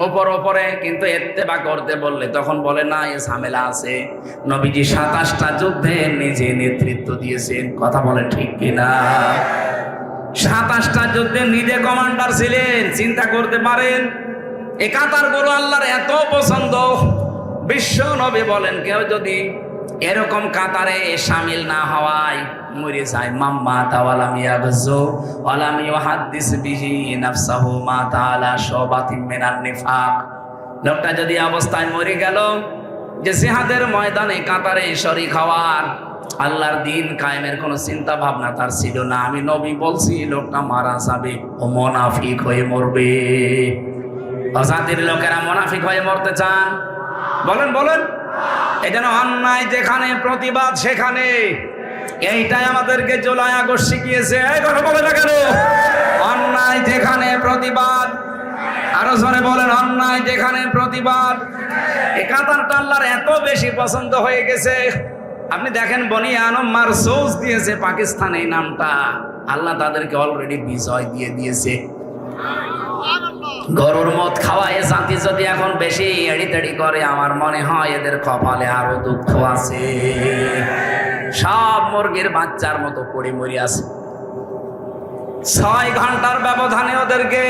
ওপরে, কিন্তু ইত্তেবা করতে বললে তখন বলে না, এ ঝামেলা আছে। নবীজি 27টা যুদ্ধে নিজে নেতৃত্ব দিয়েছেন, কথা বলে ঠিক কিনা? 27টা যুদ্ধে নিজে কমান্ডার ছিলেন। চিন্তা করতে পারেন এই কাতারগুলো আল্লাহর এত পছন্দ। বিশ্ব নবী বলেন কেউ যদি এরকম কাতারে শামিল না হওয়ায় মরে যায়, মাম্মা তাওয়ালাম ইয়াগজু ওয়ালাম ইউহাদ্দিস বিহি নাফসাহু মা তাআলা শাবাতিন মিনান নিফাক। লোকটা যদি অবস্থায় মরে গেল যে জিহাদের ময়দানে কাতারে শরীক হওয়ার, আল্লাহর দ্বীন কায়েমের কোনো চিন্তা ভাবনা তার ছিল না, আমি নবী বলছি লোকটা মারা যাবে, ও মুনাফিক হয়ে মরবে। অজাতির লোকেরা মুনাফিক হয়ে মরতে চান? বলেন বলেন। এই জন্য অন্যায় যেখানে, প্রতিবাদ সেখানে। এইটাই আমাদেরকে জুলাই আগস্ট শিখিয়েছে। এই কথা বলে না কেন? অন্যায় যেখানে প্রতিবাদ, আরো জোরে বলেন, অন্যায় যেখানে প্রতিবাদ। এই কাতারটা আল্লাহর এত বেশি পছন্দ হয়ে গেছে। আপনি দেখেন বনি আনম মারসুস দিয়েছে পাকিস্তানে এই নামটা, আল্লাহ তাদেরকে অলরেডি বিজয় দিয়ে দিয়েছে। গরুর মদ খাওয়া এ জাতি যদি এখন বেশি এড়িতেড়ি করে, আমার মনে হয় এদের কপালে আরো দুঃখ আছে। সব মুরগির বাচ্চার মতো পড়ে মরি আছে। 6 ঘন্টার ব্যবধানে ওদেরকে,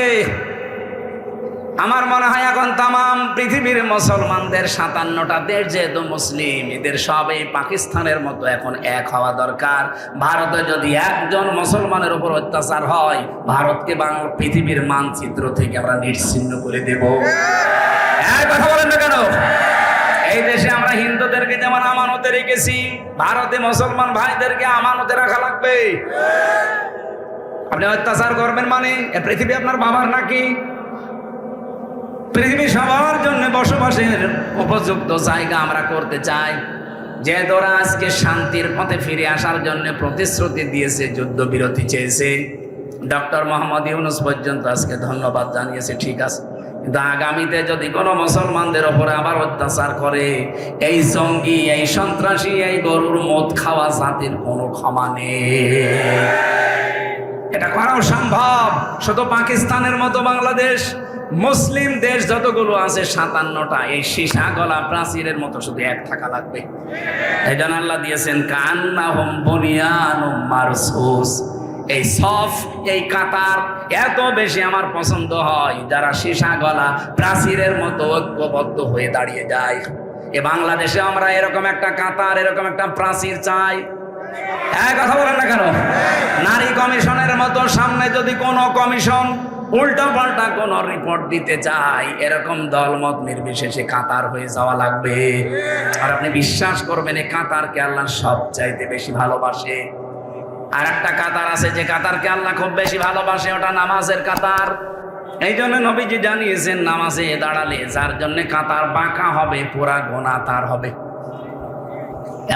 আমার মনে হয় এখন তামাম পৃথিবীর মুসলমানদের 57টা দেশ যেহেতু মুসলিম, এদের সবই পাকিস্তানের মতো এখন এক হওয়া দরকার। ভারতে যদি একজন মুসলমানের উপর অত্যাচার হয়, ভারতকে বাংলা পৃথিবীর মানচিত্র থেকে আমরা নিশ্চিহ্ন করে দেব। এক কথা বলেন না কেন? এই দেশে আমরা হিন্দুদেরকে যেমন আমানতে রেখেছি, ভারতে মুসলমান ভাইদেরকে আমানতে রাখা লাগবে। আপনি অত্যাচার করবেন মানে এ পৃথিবী আপনার বাবার নাকি? পৃথিবী সবার জন্য বসবাসের উপযুক্ত জায়গা আমরা করতে চাই। যে তোরা আজকে শান্তির পথে ফিরে আসার জন্য প্রতিশ্রুতি দিয়েছে, যুদ্ধবিরতি চেয়েছে, ডক্টর মোহাম্মদ ইউনূস পর্যন্ত আজকে ধন্যবাদ জানিয়েছে, ঠিক আছে। কিন্তু আগামীতে যদি কোনো মুসলমানদের ওপরে আবার অত্যাচার করে, এই জঙ্গি, এই সন্ত্রাসী, এই গরুর মদ খাওয়া জাতির কোনো ক্ষমা নেই। এটা করাও সম্ভব। শুধু পাকিস্তানের মতো বাংলাদেশ, মুসলিম দেশ যতগুলো আছে 57টা, এই সীসা গলা প্রাচীরের মতো শুধু এক থাকা লাগবে। এই জন্য আল্লাহ দিয়েছেন কান্নাহুম বুনিয়ানুম মারসুস। এই সফ, এই কাতার এত বেশি আমার পছন্দ হয় যারা সীসা গলা প্রাচীরের মতো ঐক্যবদ্ধ হয়ে দাঁড়িয়ে যায়। এ বাংলাদেশে আমরা এরকম একটা কাতার, এরকম একটা প্রাচীর চাই। কথা বলেন না কেন? নারী কমিশনের মতো সামনে যদি কোনো কমিশন উল্টা পাল্টা কোন রিপোর্ট দিতে চাই, এরকম দলমত নির্বিশেষে কাতার হয়ে যাওয়া লাগবে। আর আপনি বিশ্বাস করবেন, এই কাতারকে আল্লাহ সবচাইতে বেশি ভালোবাসে। আর একটা কাতার আছে যে কাতারকে আল্লাহ খুব বেশি ভালোবাসে, ওটা নামাজের কাতার। এই জন্য নবীজি জানিয়েছেন, নামাজে দাঁড়ালে যার জন্য কাতার বাঁকা হবে, পুরা গোনা তার হবে।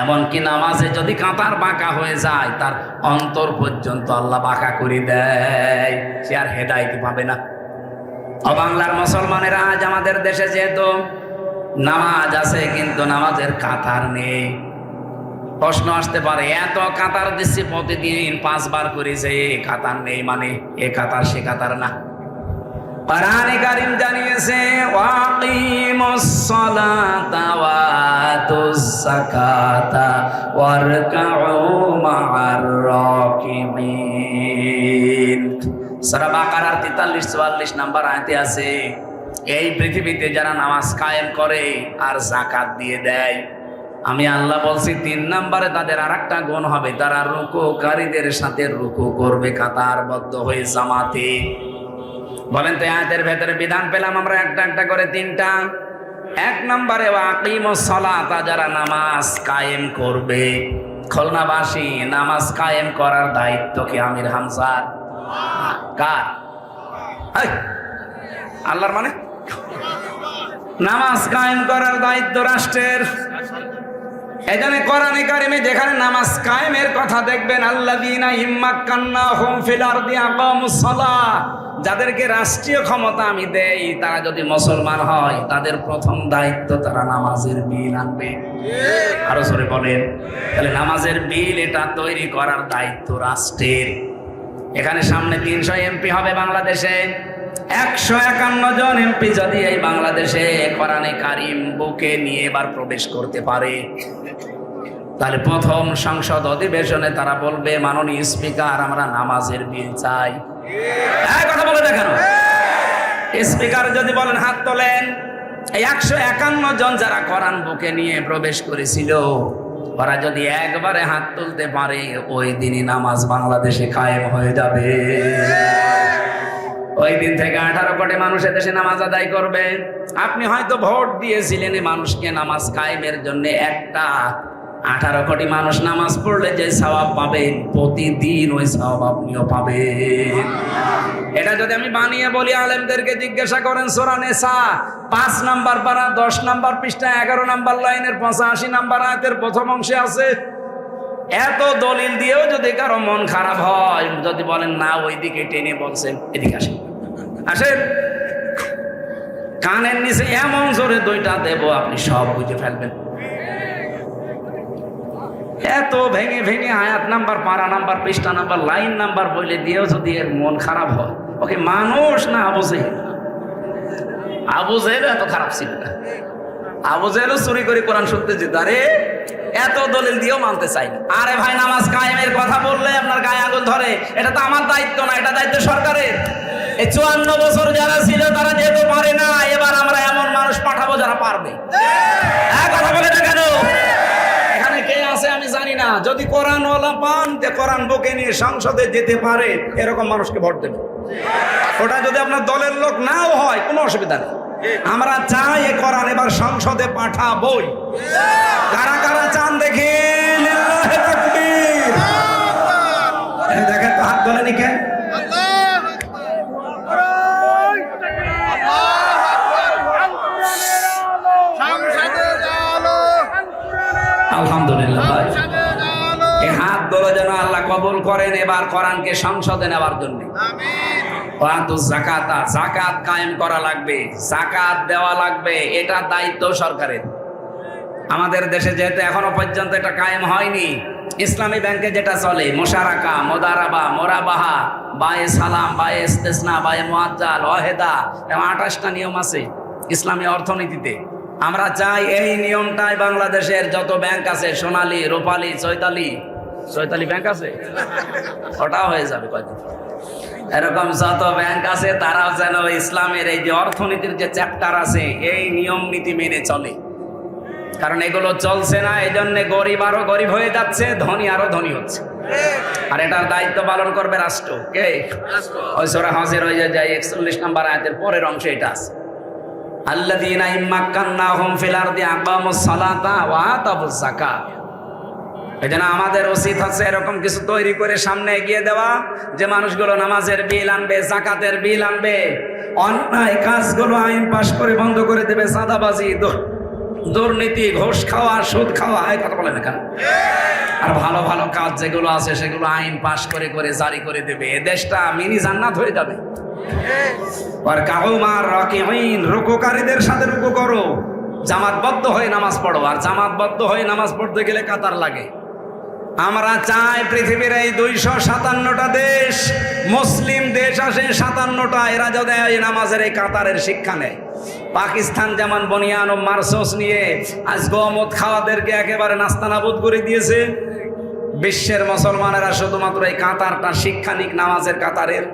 এমনকি নামাজে যদি কাতার বাঁকা হয়ে যায়, তার অন্তর পর্যন্ত আল্লাহ বাঁকা করে দেয়, সে আর হেদায়েত পাবে না। বাংলার মুসলমানেরা আজ আমাদের দেশে যেহেতু নামাজ আছে কিন্তু নামাজের কাতার নেই। প্রশ্ন আসতে পারে, এত কাতার দিচ্ছি প্রতিদিন 5 বার করে, যে কাতার নেই মানে এ কাতার সে কাতার না। কোরআনে কারীম জানিয়েছে ওয়াকিমুস সালাতা ওয়া আতুজ যাকাতা ওয়ারকাউ মা'আর রাকিবিন। সূরা বাকারার 43-44 নম্বর আয়াতে আছে, এই পৃথিবীতে যারা নামাজ কায়েম করে আর যাকাত দিয়ে দেয়, আমি আল্লাহ বলছি 3 নম্বরে তাদের আরেকটা গুণ হবে, তারা রুকুকারীদের সাথে রুকু করবে কাতারবদ্ধ হয়ে জামাতে। বলেন তো, আয়াতের ভেতরে বিধান পেলাম আমরা একটা একটা করে 3টা। 1 নম্বরে ওয়াকিমুস সালাতা, যারা নামাজ কায়েম করবে। খুলনাবাসী, নামাজ কায়েম করার দায়িত্ব কি আমির হামজার? কার? আল্লাহর। মানে নামাজ কায়েম করার দায়িত্ব রাষ্ট্রের। এজন্য কোরআনে কারিমে যেখানে নামাজ কায়েমের কথা দেখবেন, আল্লাযীনা ইম্মাক্কান্নাহুম ফিল আরদি আকামুস সালাহ, যাদেরকে রাষ্ট্রীয় ক্ষমতা আমি দেই, তারা যদি মুসলমান হয়, তাদের প্রথম দায়িত্ব তারা নামাজের বিল আনবে। আরো জোরে বলেন। তাহলে নামাজের বিল এটা তৈরি করার দায়িত্ব রাষ্ট্রের। এখানে সামনে 300 এমপি হবে বাংলাদেশে। 151 জন এমপি যদি এই বাংলাদেশে কোরআনে কারিম বুকে নিয়ে এবার প্রবেশ করতে পারে, তাহলে প্রথম সংসদ অধিবেশনে তারা বলবে, মাননীয় স্পিকার, আমরা নামাজের বিল চাই। কথা বলে দেখেন। স্পিকার যদি বলেন হাত তোলেন, এই 151 জন যারা কোরআন বুকে নিয়ে প্রবেশ করেছিল, ওরা যদি একবারে হাত তুলতে পারে, ওই দিনই নামাজ বাংলাদেশে কায়েম হয়ে যাবে। ওই দিন থেকে 18 কোটি মানুষ দেশে নামাজ আদায় করবে। আপনি হয়তো ভোট দিয়েছিলেন মানুষকে নামাজ কায়েমের জন্য, একটা 18 কোটি মানুষ নামাজ পড়লে যে সওয়াব পাবেন, প্রতিদিন ওই সওয়াব আপনিও পাবেন। এটা যদি আমি বানিয়ে বলি, আলেমদেরকে জিজ্ঞাসা করেন, সূরা নিসা 5 নম্বর পারা 10 নম্বর পৃষ্ঠা 11 নম্বর লাইনের 85 নম্বর আয়াতের প্রথম অংশে আছে। এত দলিল দিয়েও যদি কারো মন খারাপ হয়, যদি বলেন না ওইদিকে টেনে বলছেন, এদিকে আসেন, আসেন, কানের নিচে এমন জোরে 2টা দেব, আপনি সব বুঝে ফেলবেন। এত ভেঙে ভেঙে আয়াত নাম্বার, পারা নাম্বার, পৃষ্ঠা নাম্বার, লাইন নাম্বার বলে দিয়েও যদি এর মন খারাপ হয়, ওকে মানুষ না আবু জেহেল? আবু জেহেল এত খারাপ ছিল না। আবু জেহেলও চুরি করে কোরআন শুনতে যেত, আরে এত দলিল দিয়েও মানতে চাই না। আরে ভাই, নামাজ কায়েমের কথা বললে আপনার গায়ে আগুন ধরে। এটা তো আমার দায়িত্ব না, এটা দায়িত্ব সরকারের। এই 54 বছর যারা ছিল তারা যেহেতু পারে না, এবার আমরা এমন মানুষ পাঠাবো যারা পারবে। কথা বলে না কেন? এখানে কে আছে আমি জানি না। যদি কোরআনওয়ালা পান, যে কোরআন বুকে নিয়ে সংসদে যেতে পারে, এরকম মানুষকে ভোট দেবে। ওটা যদি আপনার দলের লোক নাও হয়, কোনো অসুবিধা নেই। আমরা চাই এ কোরআন এবার সংসদে পাঠাবই। কারা কারা চান দেখেন? দেখেন তো, হাত তোলেনি কেন? আলহামদুলিল্লাহ ভাই, এই হাত ধরে যেন আল্লাহ কবুল করেন এবার কোরআনকে সংসদে নেওয়ার জন্য। জাকাত জাকাত কায়েম করা লাগবে, জাকাত দেওয়া লাগবে, এটা দায়িত্ব সরকারের। আমাদের দেশে যেহেতু এখনো পর্যন্ত এটা কায়েম হয়নি, ইসলামী ব্যাংকে যেটা চলে মুশারাকা, মোদারাবা, মোরাবাহা, বায়ে সালাম, বায়ে ইস্তেসনা, বায়ে মুআজ্জাল, ওয়াহেদা, এবং 28টা নিয়ম আছে ইসলামী অর্থনীতিতে। আমরা চাই এই নিয়মটাই বাংলাদেশের যত ব্যাংক আছে, সোনালী, রূপালী, চৈতালি ব্যাংক আছে, ওটাও হয়ে যাবে কয়দিন। এরকম যত ব্যাংক আছে তারাও যেন ইসলামের এই যে অর্থনীতির যে চ্যাপ্টার আছে এই নিয়ম নীতি মেনে চলে। কারণ এগুলো চলছে না, এই জন্য গরিব আরো গরিব হয়ে যাচ্ছে, ধনী আরো ধনী হচ্ছে। আর এটার দায়িত্ব পালন করবে রাষ্ট্র। কে? ওই সূরা হজের ওই যে 41 নম্বর আয়াতের পরের অংশে এটা আছে, আল্লাযীনা ইম্মাক্কান্নাহুম ফিল আরদি আকামুস সালাতা ওয়া আতাবুজ যাকাত। এজন্য আমাদের উচিত হচ্ছে এরকম কিছু তৈরি করে সামনে এগিয়ে দেওয়া, যে মানুষগুলো নামাজের বিল আনবে, যাকাতের বিল আনবে, অন্যায় কাজগুলো আইন পাশ করে বন্ধ করে দেবে, চাঁদাবাজি, দুর্নীতি, ঘুষ খাওয়া, সুদ খাওয়া, এই কথা বলেন কেন? আর ভালো ভালো কাজ যেগুলো আছে সেগুলো আইন পাশ করে করে জারি করে দেবে, এ দেশটা মিনি জান্নাত হয়ে যাবে। আর কাউমার রাকিঈন, রুকুকারীদের সাথে রুকু করো, জামাতবদ্ধ হয়ে নামাজ পড়ো। আর জামাতবদ্ধ হয়ে নামাজ পড়তে গেলে কাতার লাগে। আমরা চাই পৃথিবীর এই 257টা দেশ, মুসলিম দেশ আসে 57টা, এরা যদি এই নামাজের এই কাতারের শিক্ষা নেয়। পাকিস্তান যেমন বনিয়ান ও মার্সোস নিয়ে আজ গমত খাওয়াদেরকে একেবারে নাস্তানাবুদ করে দিয়েছে, বিশ্বের মুসলমানেরা শুধুমাত্র এই কাতারটা শিক্ষা নিক, নামাজের কাতারের,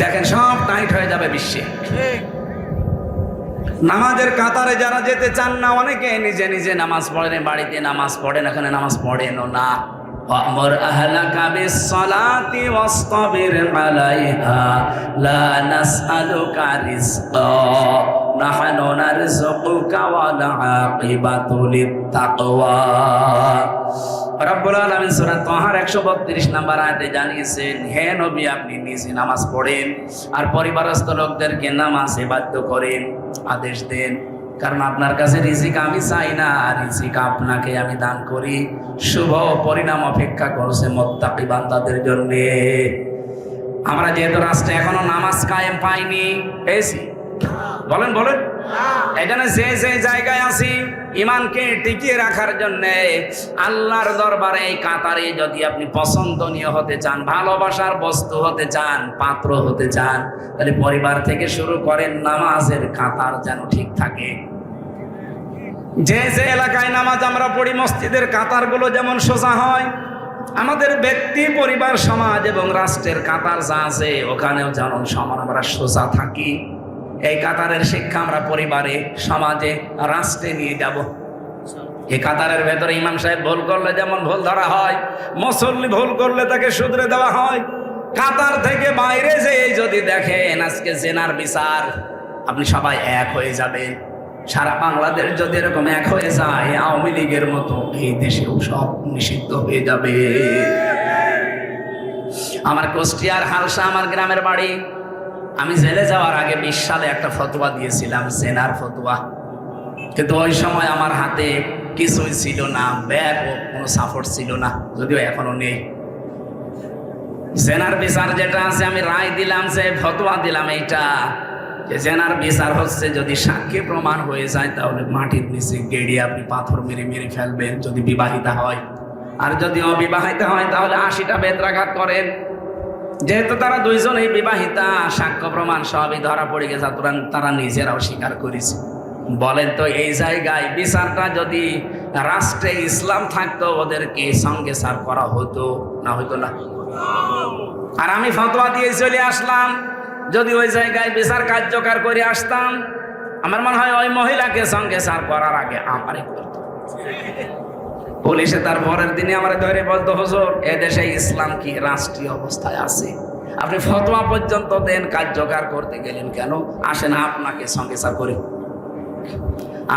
দেখেন সব টাইট হয়ে যাবে বিশ্বে। নামাজের কাতারে যারা যেতে চান না, অনেকে নিজে নিজে নামাজ পড়েন, বাড়িতে নামাজ পড়েন, এখানে নামাজ পড়েনও না। ওয়ামুর আহলাকা বিস-সালাতি ওয়াসতাবির আলাইহা লা নাসআলুকা রিজকা নাহনু নারযুকুকা ওয়াল আকিবাতু লিত-তাকওয়া। রব্বুল আলামিন সূরা তাহার 132 নম্বর আয়াতে জানিয়েছেন, হে নবী আপনি নিজে নামাজ পড়েন আর পরিবারস্থ লোকদেরকে নামাজে বাধ্য করেন, আদেশ দেন। কারণ আপনার কাছে রিজিক আমি চাই না, রিজিক আপনাকে আমি দান করি। শুভ পরিণাম অপেক্ষা করছে মুত্তাকি বান্দাদের জন্য। আমরা যেহেতু রাষ্ট্রে এখনো নামাজ কায়েম পাইনি, পেয়েছি? বলেন বলেন। এখানে যে যে জায়গায় আছি, ইমানকে টিকিয়ে রাখার জন্য আল্লাহর দরবারে এই কাতারে যদি আপনি পছন্দনীয় হতে চান, ভালোবাসার বস্তু হতে চান, পাত্র হতে চান, তাহলে পরিবার থেকে শুরু করেন, নামাজের কাতার যেন ঠিক থাকে। যে যে এলাকায় নামাজ আমরা পড়ি, মসজিদের কাতারগুলো যেমন সোজা হয়, আমাদের ব্যক্তি, পরিবার, সমাজ এবং রাষ্ট্রের কাতার যা আছে ওখানেও যেমন সমান আমরা সোজা থাকি। এই কাতারের শিক্ষা আমরা পরিবারে, সমাজে, রাষ্ট্রে নিয়ে যাব। এই কাতারের ভেতরে ইমাম সাহেব ভুল করলে যেমন ভুল ধরা হয়, মুসল্লি ভুল করলে তাকে শুধরে দেওয়া হয়। কাতার থেকে বাইরে যে যদি দেখেন আজকে জেনার বিচার, আপনি সবাই এক হয়ে যাবেন। সারা বাংলাদেশ যদি এরকম এক হয়ে যায়, আওয়ামী লীগের মতো এই দেশেও সব নিষিদ্ধ হয়ে যাবে। আমার কুষ্টিয়ার হালসা আমার গ্রামের বাড়ি। আমি জেলে যাওয়ার আগে 20 সালে একটা ফতোয়া দিয়েছিলাম, জেনার ফতোয়া। কিন্তু ওই সময় আমার হাতে কিছুই ছিল না, ব্যাগ ও কোনো সাপোর্ট ছিল না, যদিও এখনো নেই। জেনার বিচার যেটা আছে, আমি রায় দিলাম, যে ফতোয়া দিলাম এইটা, যে জেনার বিচার হচ্ছে যদি সাক্ষী প্রমাণ হয়ে যায় তাহলে মাটির নিচে গেড়ে আপনি পাথর মেরে মেরে ফেলবেন যদি বিবাহিতা হয়, আর যদি অবিবাহিতা হয় তাহলে 80টা বেত্রাঘাত করেন। যেহেতু তারা দুইজনেই বিবাহিতা, সাক্ষ্য প্রমাণ সবই ধরা পড়ে গেছে, তারা নিজেরাও স্বীকার করেছে। বলেন তো এই জায়গায় বিচারটা যদি রাষ্ট্রে ইসলাম থাকতো, ওদেরকে সঙ্গে সার করা হতো না? হইতো না? আর আমি ফতোয়া দিয়ে চলে আসলাম, যদি ওই জায়গায় বিচার কার্যকর করে আসতাম, আমার মনে হয় ওই মহিলাকে সঙ্গে সার করার আগে আমারে করতো। পুলিশে তার পরের দিনে আমরা ধরে বলতো, হুজুর এদেশে ইসলাম কি রাষ্ট্রীয় অবস্থায় আছে? আপনি ফতোয়া পর্যন্ত দেন, কার্যকর করতে গেলেন কেন? আসেন আপনাকে সঙ্গে সার করি।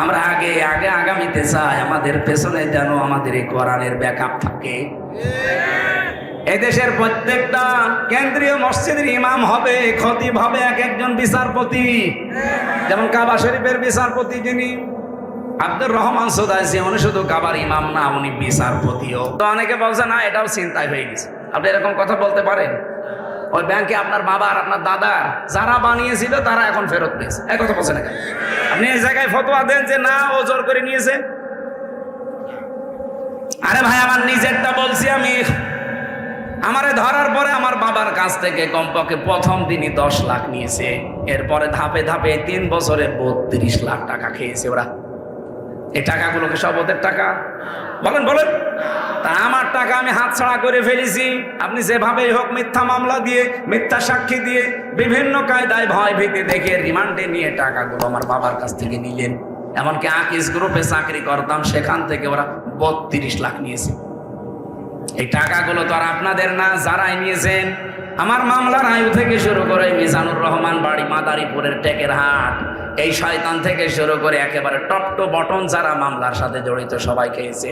আমরা আগে আগে আগামীতে চাই, আমাদের পেছনে যেন আমাদের এই কোরআনের ব্যাকআপ থাকে। এদেশের প্রত্যেকটা কেন্দ্রীয় মসজিদের ইমাম হবে, খতিব হবে এক একজন বিচারপতি, যেমন কাবা শরীফের বিচারপতি যিনি, আব্দুর রহমান সুদাইসি উনি শুধু কাবার ইমাম না, উনি বিচারপতিও। তো অনেকে বলছে না এটাও চিন্তায় হয়ে গেছে। আপনি এরকম কথা বলতে পারেন? ওই ব্যাংকে আপনার বাবা আর আপনার দাদার যারা বানিয়েছিল তারা এখন ফেরত পেয়েছে, এই কথা বলছেন না কেন? আপনি এই জায়গায় ফতোয়া দেন যে না ও জোর করে নিয়েছে। আরে ভাই, আমার নিজেরটা বলছি আমি। আমারে ধরার পরে আমার বাবার কাছ থেকে কমপক্ষে প্রথম দিনই 10 লাখ নিয়েছে, এরপরে ধাপে ধাপে 3 বছরে 32 লাখ টাকা খেয়েছে ওরা। এই টাকাগুলোকে সব ওদের টাকা? বলেন বলেন। তা আমার টাকা আমি হাতছাড়া করে ফেলেছি। আপনি যেভাবেই হোক মিথ্যা মামলা দিয়ে, মিথ্যা সাক্ষী দিয়ে, বিভিন্ন কায়দায় ভয় ভীতি দেখে রিমান্ডে নিয়ে টাকাগুলো আমার বাবার কাছ থেকে নিলেন। এমনকি আকিস গ্রুপে চাকরি করতাম, সেখান থেকে ওরা 32 লাখ নিয়েছে। এই টাকাগুলো তো আর আপনাদের না, যারাই নিয়েছেন। আমার মামলার আয়ু থেকে শুরু করে মিজানুর রহমান বাড়ি মাদারীপুরের টেকের হাট, এই শয়তান থেকে শুরু করে একেবারে টপ টু বটন যারা মামলার সাথে জড়িত সবাই খেয়েছে।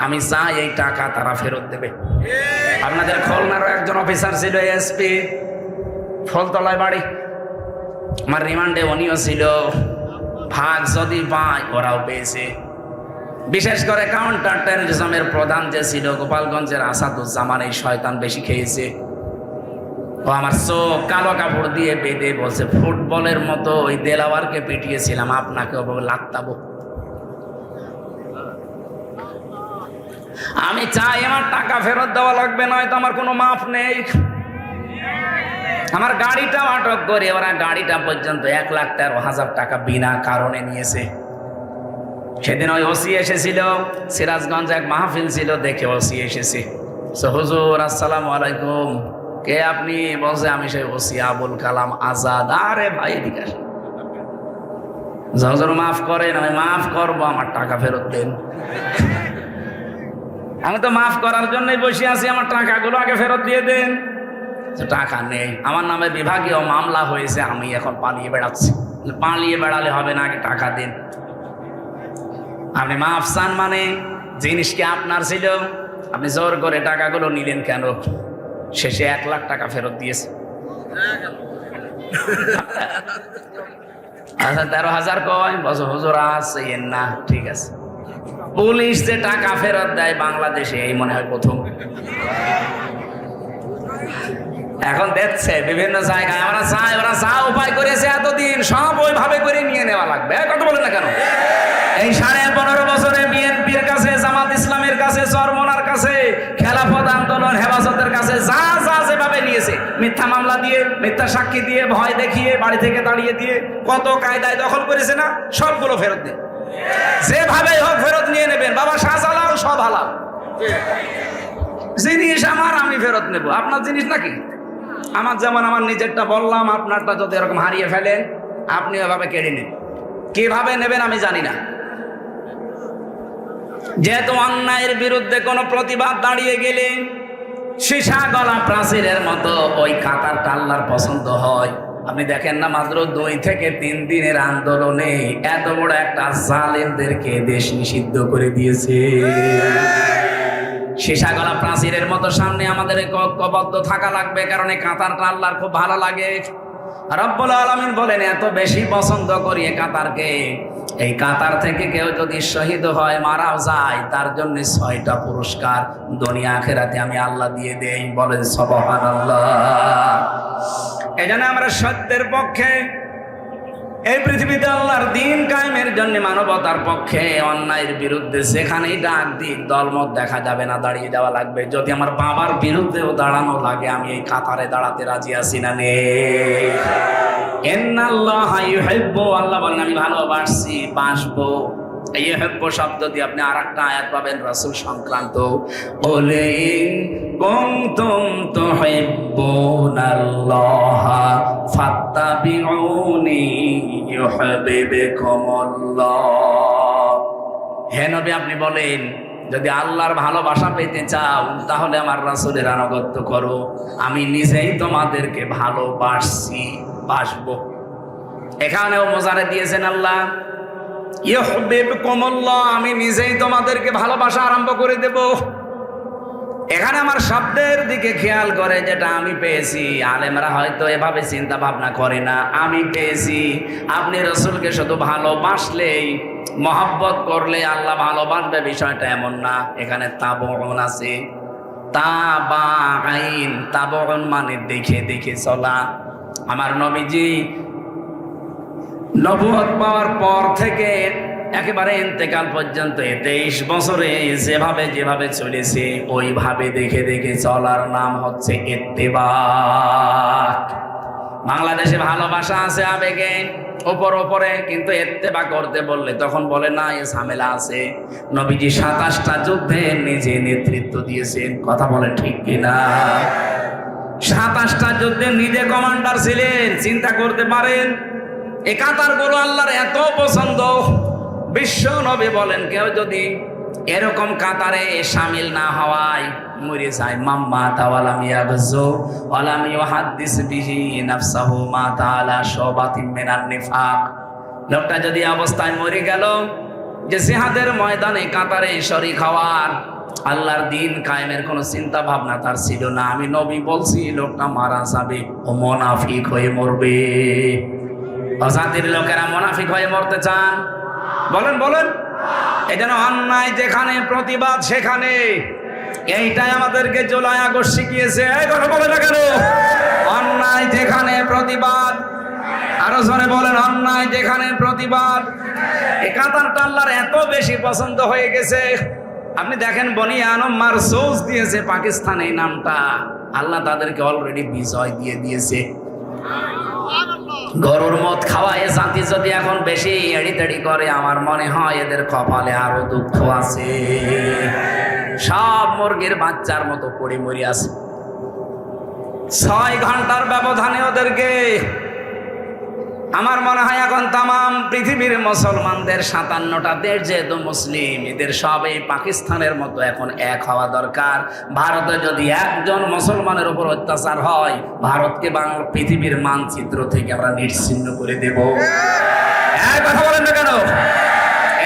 আমি চাই এই টাকা তারা ফেরত দেবে। আপনাদের খুলনারও একজন অফিসার ছিল, এসপি, ফলতলায় বাড়ি। আমার রিমান্ডে উনিও ছিল। ভাগ যদি পায় ওরাও পেয়েছে। বিশেষ করে কাউন্টার টেররিজমের প্রধান যে ছিল গোপালগঞ্জের আসাদুজ্জামান, এই শয়তান বেশি খেয়েছে। ও আমার চোখ কালো কাপড় দিয়ে বেঁধে বলছে, ফুটবলের মতো ওই দেলাওয়ারকে পিটিয়েছিলাম, আপনাকে ওভাবে লাগতাবো। আমি চাই আমার টাকা ফেরত দেওয়া লাগবে, নয়তো আমার কোনো মাফ নেই। আমার গাড়িটাও আটক করে ওরা গাড়িটা পর্যন্ত 1,13,000 টাকা বিনা কারণে নিয়েছে। সেদিন ওই ওসি এসেছিল, সিরাজগঞ্জ এক মাহফিল ছিল, দেখে ওসি এসেছে। হুজুর আসসালামু আলাইকুম। কে আপনি? বলছে আমি সেই ওসি আবুল কালাম আজাদ। আরে ভাই এদিকে আসেন। হুজুর মাফ করেন। আমি মাফ করবো, আমার টাকা ফেরত দেন। আমি তো মাফ করার জন্যই বসে আছি, আমার টাকাগুলো আগে ফেরত দিয়ে দেন। টাকা নেই, আমার নামে বিভাগীয় মামলা হয়েছে, আমি এখন পালিয়ে বেড়াচ্ছি। পালিয়ে বেড়ালে হবে না, আগে টাকা দিন। আপনি মাফ চান মানে জিনিস কি আপনার ছিল? আপনি জোর করে টাকাগুলো নিলেন কেন? শেষে 1 লাখ টাকা ফেরত দিয়েছে। আচ্ছা 13,000 কয়? বছর হুজুর আছে না, ঠিক আছে। পুলিশ যে টাকা ফেরত দেয় বাংলাদেশে এই মনে হয় প্রথম। এখন দেখছে বিভিন্ন জায়গায়। আমরা চাই ওরা যা উপায় করেছে এতদিন সব ওইভাবে করে নিয়ে নেওয়া লাগবে। কথা বলে না কেন? এই 15.5 বছরে বিএনপির কাছে, জামাত ইসলামের কাছে, চরমনার কাছে, খেলাফত আন্দোলন, হেফাজতের কাছে যা যা যেভাবে নিয়েছে, মিথ্যা মামলা দিয়ে, মিথ্যা সাক্ষী দিয়ে, ভয় দেখিয়ে, বাড়ি থেকে তাড়িয়ে দিয়ে, কত কায়দায় দখল করেছে না, সবগুলো ফেরত দেন। যেভাবেই হোক ফেরত নিয়ে নেবেন। বাবা শাহজালাল সব হালাল জিনিস আমার, আমি ফেরত নেব। আপনার জিনিস নাকি? আমার যেমন আমার নিজেরটা বললাম, আপনারটা যদি এরকম হারিয়ে ফেলেন আপনি এভাবে কেড়ে নেন। কিভাবে নেবেন আমি জানি না। যেহেতু অন্যায়ের বিরুদ্ধে কোনো প্রতিবাদ দাঁড়িয়ে গেলে সীসা গলা প্রাচীরের মতো ওই কাতারটা আল্লাহর পছন্দ হয়। আপনি দেখেন না, মাত্র 2 থেকে 3 দিনের আন্দোলনে এত বড় একটা জালেমদেরকে দেশ নিষিদ্ধ করে দিয়েছে। সীসা গলা প্রাচীরের মতো সামনে আমাদের ঐক্যবদ্ধ থাকা লাগবে, কারণ এই কাতারটা আল্লাহর খুব ভালো লাগে। রব্বুল আলামিন বলেন, এত বেশি পছন্দ করি এই কাতারকে, এই কাতার থেকে কেউ যদি শহীদ হয়, মারাও যায়, তার জন্য 6টা পুরস্কার দুনিয়া আখিরাতে আমি আল্লাহ দিয়ে দেই। বলেন সুবহানাল্লাহ। এজন্য আমরা সত্যের পক্ষে, এই পৃথিবীতে আল্লাহর দ্বীন কায়েমের জন্য, মানবতার পক্ষে, অন্যায়ের বিরুদ্ধে যেখানেই ডাক দিক দলমত দেখা যাবে না, দাঁড়িয়ে যাওয়া লাগবে। যদি আমার বাবার বিরুদ্ধেও দাঁড়ানো লাগে, আমি এই কাতারে দাঁড়াতে রাজি আছি না নে? ইন্নাল্লাহা ইউহিব্বু, আল্লাহ বলেন আমি ভালোবাসি, বাসবো। এই ইউহিব্বু শব্দ দিয়ে আপনি আরেকটা আয়াত পাবেন রাসূল সংক্রান্ত। ওলে কুনতুম তুহিব্বুনাল্লাহা ফাত্তাবিউনি ইউহিব্বুকুমুল্লাহ। হে নবী, আপনি বলেন যদি আল্লাহর ভালোবাসা পেতে চাও তাহলে আমার রাসূলের আনুগত্য করো, আমি নিজেই তোমাদেরকে ভালোবাসছি, বাসবো। এখানেও মোজারে দিয়েছেন আল্লাহ, ইউহিব্বুকুমুল্লাহ, আমি নিজেই তোমাদেরকে ভালোবাসা আরম্ভ করে দেব। এখানে আমার শব্দের দিকে খেয়াল করে, যেটা আমি পেয়েছি। আলেমরা হয়তো এভাবে চিন্তা ভাবনা করে না, আমি পেয়েছি আপনি রসুলকে শুধু ভালোবাসলেই, মহব্বত করলে আল্লাহ ভালোবাসবে, বিষয়টা এমন না। এখানে তাবউন আছে, তাবাইন, তাবউন মানে দেখে দেখে চলা। আমার নবীজি নবুয়ত পাওয়ার পর থেকে একেবারে ইন্তেকাল পর্যন্ত 23 বছরে যেভাবে যেভাবে চলেছে ওইভাবে দেখে দেখে চলার নাম হচ্ছে ইত্তেবা। বাংলাদেশে ভালোবাসা আছে আবেগে ওপরে, কিন্তু ইত্তেবা করতে বললে তখন বলে না, এ ঝামেলা আছে। নবীজি 27টা যুদ্ধে নিজে নেতৃত্ব দিয়েছেন, কথা বলে ঠিক কিনা? 27টা যুদ্ধে নিজে কমান্ডার ছিলেন, চিন্তা করতে পারেন। এই কাতারগুলো আল্লাহর এত পছন্দ, বিশ্ব নবী বলেন কেউ যদি এরকম কাতারে শামিল না হওয়ায় মরে যায়, মাম্মা তাওয়ালাম ইয়াগজু ওয়ালাম ইউহাদ্দিস বিহি নাফসাহু মা তাআলা শাবাতিন মিনান নিফাক। লোকটা যদি অবস্থায় মরে গেল যে জিহাদের ময়দানে কাতারে শরীক হওয়ার, আল্লাহর দিন কায়েমের কোনো চিন্তা ভাবনা তার ছিল না, আমি নবী বলছি লোকটা মারা যাবে, ও মুনাফিক হয়ে মরবে। জাতির লোকেরা মুনাফিক হয়ে মরতে চান? বলেন বলেন। এই জন্য অন্যায় যেখানে প্রতিবাদ সেখানে, এইটাই আমাদেরকে জুলাই আগস্ট শিখিয়েছে। এই কথা বলে না কেন? অন্যায় যেখানে প্রতিবাদ, আরো জোরে বলেন, অন্যায় যেখানে প্রতিবাদ। এই কাতারটা আল্লাহর এত বেশি পছন্দ হয়ে গেছে। আপনি দেখেন বনি আনম মারসুস দিয়েছে পাকিস্তান এই নামটা, আল্লাহ তাদেরকে অলরেডি বিজয় দিয়ে দিয়েছে। গরুর মদ খাওয়ায় জাতি যদি এখন বেশি এড়িতেড়ি করে, আমার মনে হয় এদের কপালে আরো দুঃখ আছে। সব মুরগির বাচ্চার মতো পড়ে মরি আছে। 6 ঘন্টার ব্যবধানে ওদেরকে, আমার মনে হয় এখন তামাম পৃথিবীর মুসলমানদের 57টা দেশ যেহেতু মুসলিম, এদের সব এই পাকিস্তানের মতো এখন এক হওয়া দরকার। ভারতে যদি একজন মুসলমানের উপর অত্যাচার হয়, ভারতকে বাংলা পৃথিবীর মানচিত্র থেকে আমরা নিশ্চিহ্ন করে দেব। এই কথা বলেন না কেন?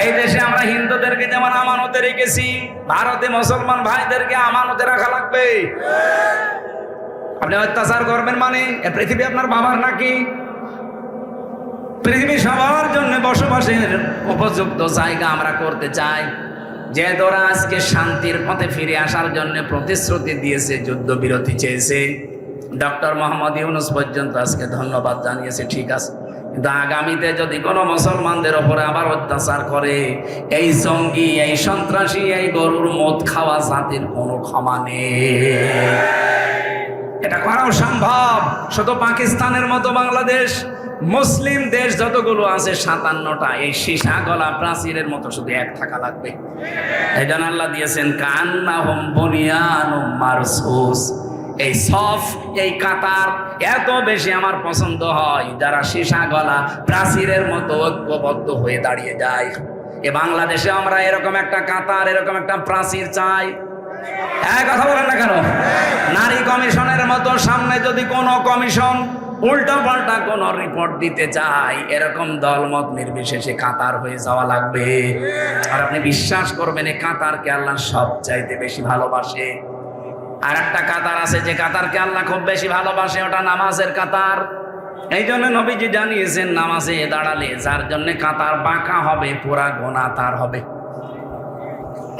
এই দেশে আমরা হিন্দুদেরকে যেমন আমানতে রেখেছি, ভারতে মুসলমান ভাইদেরকে আমানতে রাখা লাগবে। আপনি অত্যাচার করবেন মানে পৃথিবী আপনার বাবার নাকি? পৃথিবী সবার জন্য বসবাসের উপযুক্ত জায়গা আমরা করতে চাই। যে ওরা আজকে শান্তির পথে ফিরে আসার জন্য প্রতিশ্রুতি দিয়েছে, যুদ্ধবিরতি চেয়েছে, ডক্টর মোহাম্মদ ইউনূস পর্যন্ত আজকে ধন্যবাদ জানিয়েছে, ঠিক আছে। কিন্তু আগামীতে যদি কোনো মুসলমানদের ওপরে আবার অত্যাচার করে, এই জঙ্গি, এই সন্ত্রাসী, এই গরুর মদ খাওয়া জাতির কোনো ক্ষমা নেই। এটা করাও সম্ভব। শুধু পাকিস্তানের মতো বাংলাদেশ, মুসলিম দেশ যতগুলো আছে 57টা, এই সীসা গলা প্রাচীরের মতো শুধু এক থাকা লাগবে। এই জন্য আল্লাহ দিয়েছেন কান্নাহুম বুনিয়ানুম মারসুস। এই সফ, এই কাতার এত বেশি আমার পছন্দ হয় যারা সীসা গলা প্রাচীরের মতো ঐক্যবদ্ধ হয়ে দাঁড়িয়ে যায়। এ বাংলাদেশে আমরা এরকম একটা কাতার, এরকম একটা প্রাচীর চাই। এক কথা বলেন না কেন? নারী কমিশনের মতো সামনে যদি কোনো কমিশন উল্টা পাল্টা কোন রিপোর্ট দিতে চাই, এরকম দলমত নির্বিশেষে কাতার হয়ে যাওয়া লাগবে। আর আপনি বিশ্বাস করবেন, এই কাতারকে আল্লাহ সবচাইতে বেশি ভালোবাসে। আর একটা কাতার আছে যে কাতারকে আল্লাহ খুব বেশি ভালোবাসে, ওটা নামাজের কাতার। এই জন্য নবীজি জানিয়েছেন, নামাজে দাঁড়ালে যার জন্য কাতার বাঁকা হবে, পুরা গোনা তার হবে।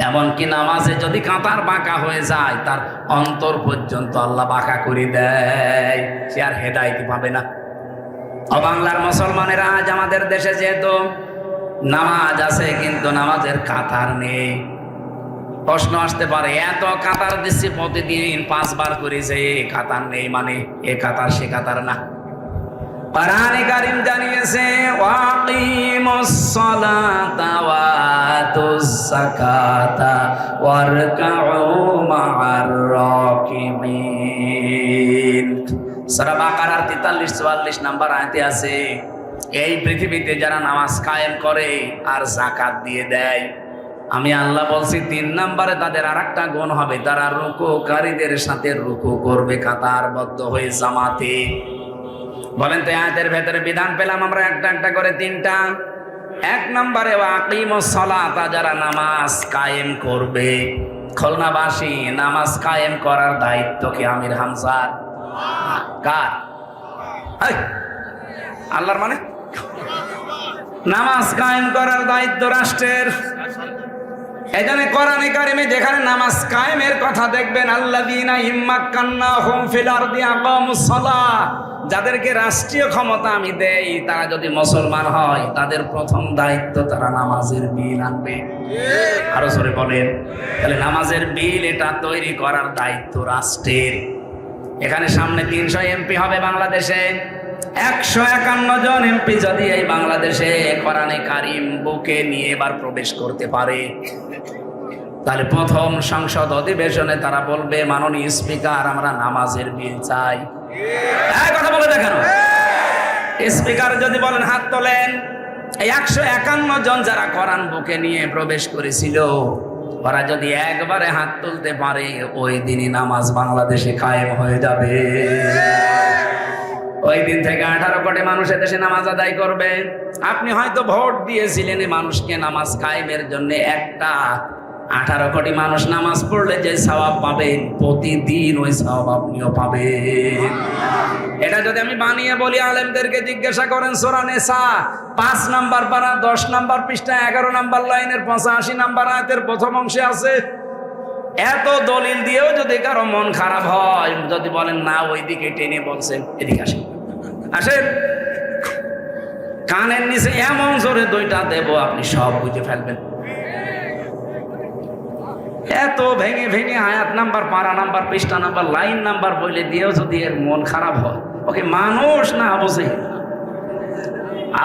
এমনকি নামাজে যদি কাতার বাঁকা হয়ে যায়, তার অন্তর পর্যন্ত আল্লাহ বাঁকা করে দেয়, সে আর হেদায়েত পাবে না। ও বাংলার মুসলমানেরা, আজ আমাদের দেশে যেহেতু নামাজ আছে কিন্তু নামাজের কাতার নেই। প্রশ্ন আসতে পারে, এত কাতার দিচ্ছি প্রতিদিন 5 বার করে, যে কাতার নেই মানে এ কাতার সে কাতার না। কোরআনে কারীম জানিয়েছে, ওয়াকিমুস সালাতা ওয়া আতুজ যাকাতা ওয়ারকাউ মা'আর রাকিবিন। সূরা বাকারার 43-44 নাম্বার আয়াতে আছে, এই পৃথিবীতে যারা নামাজ কায়েম করে আর যাকাত দিয়ে দেয়, আমি আল্লাহ বলছি 3 নম্বরে তাদের আরেকটা গুণ হবে, তারা রুকুকারীদের সাথে রুকু করবে কাতারবদ্ধ হয়ে জামাতে। বলেন তো, আয়াতের ভেতরে বিধান পেলাম আমরা একটা একটা করে 3টা। 1 নম্বরে ওয়াকিমুস সালাতা, যারা নামাজ কায়েম করবে, খুলনাবাসী নামাজ কায়েম করার দায়িত্ব কি আমির হামজার? কার? আল্লাহর। মানে নামাজ কায়েম করার দায়িত্ব রাষ্ট্রের। এজন্য কোরআনে কারিমে যেখানে নামাজ কায়েমের কথা দেখবেন, আল্লাযীনা ইম্মাক্কান্নাহুম ফিল আরদি আকামুস সালাহ, যাদেরকে রাষ্ট্রীয় ক্ষমতা আমি দেই, তারা যদি মুসলমান হয় তাদের প্রথম দায়িত্ব তারা নামাজের বিল আনবে। আরো জোরে বলেন। তাহলে নামাজের বিল এটা তৈরি করার দায়িত্ব রাষ্ট্রের। এখানে সামনে 300 এমপি হবে বাংলাদেশে। 151 জন এমপি যদি এই বাংলাদেশে কোরআনে কারিম বুকে নিয়ে এবার প্রবেশ করতে পারে, তাহলে প্রথম সংসদ অধিবেশনে তারা বলবে, মাননীয় স্পিকার, আমরা নামাজের বিল চাই। কথা বলে দেখেন। স্পিকার যদি বলেন হাত তোলেন, এই 151 জন যারা কোরআন বুকে নিয়ে প্রবেশ করেছিল, ওরা যদি একবারে হাত তুলতে পারে, ওই দিনই নামাজ বাংলাদেশে কায়েম হয়ে যাবে। ওই দিন থেকে 18 কোটি মানুষ এদেশে নামাজ আদায় করবে। আপনি হয়তো ভোট দিয়েছিলেন মানুষকে নামাজ কায়েমের জন্য, একটা 18 কোটি মানুষ নামাজ পড়লে যে সওয়াব পাবেন, প্রতিদিন ওই সওয়াব আপনিও পাবেন। এটা যদি আমি বানিয়ে বলি, আলেমদেরকে জিজ্ঞাসা করেন, সূরা নিসা 5 নাম্বার পারা 10 নাম্বার পৃষ্ঠা 11 নাম্বার লাইনের 85 নাম্বার আয়াতের প্রথম অংশে আছে। এত দলিল দিয়েও যদি কারো মন খারাপ হয়, যদি বলেন না ওই দিকে টেনে বলছেন, এদিকে আসেন, আসেন, কানের নিচে এমন জোরে 2টা দেব, আপনি সব বুঝে ফেলবেন। এত ভেঙে ভেঙে আয়াত নাম্বার, পারা নাম্বার, পৃষ্ঠা নাম্বার, লাইন নাম্বার বলে দিয়েও যদি এর মন খারাপ হয়, ওকে মানুষ না আবু জেহেল?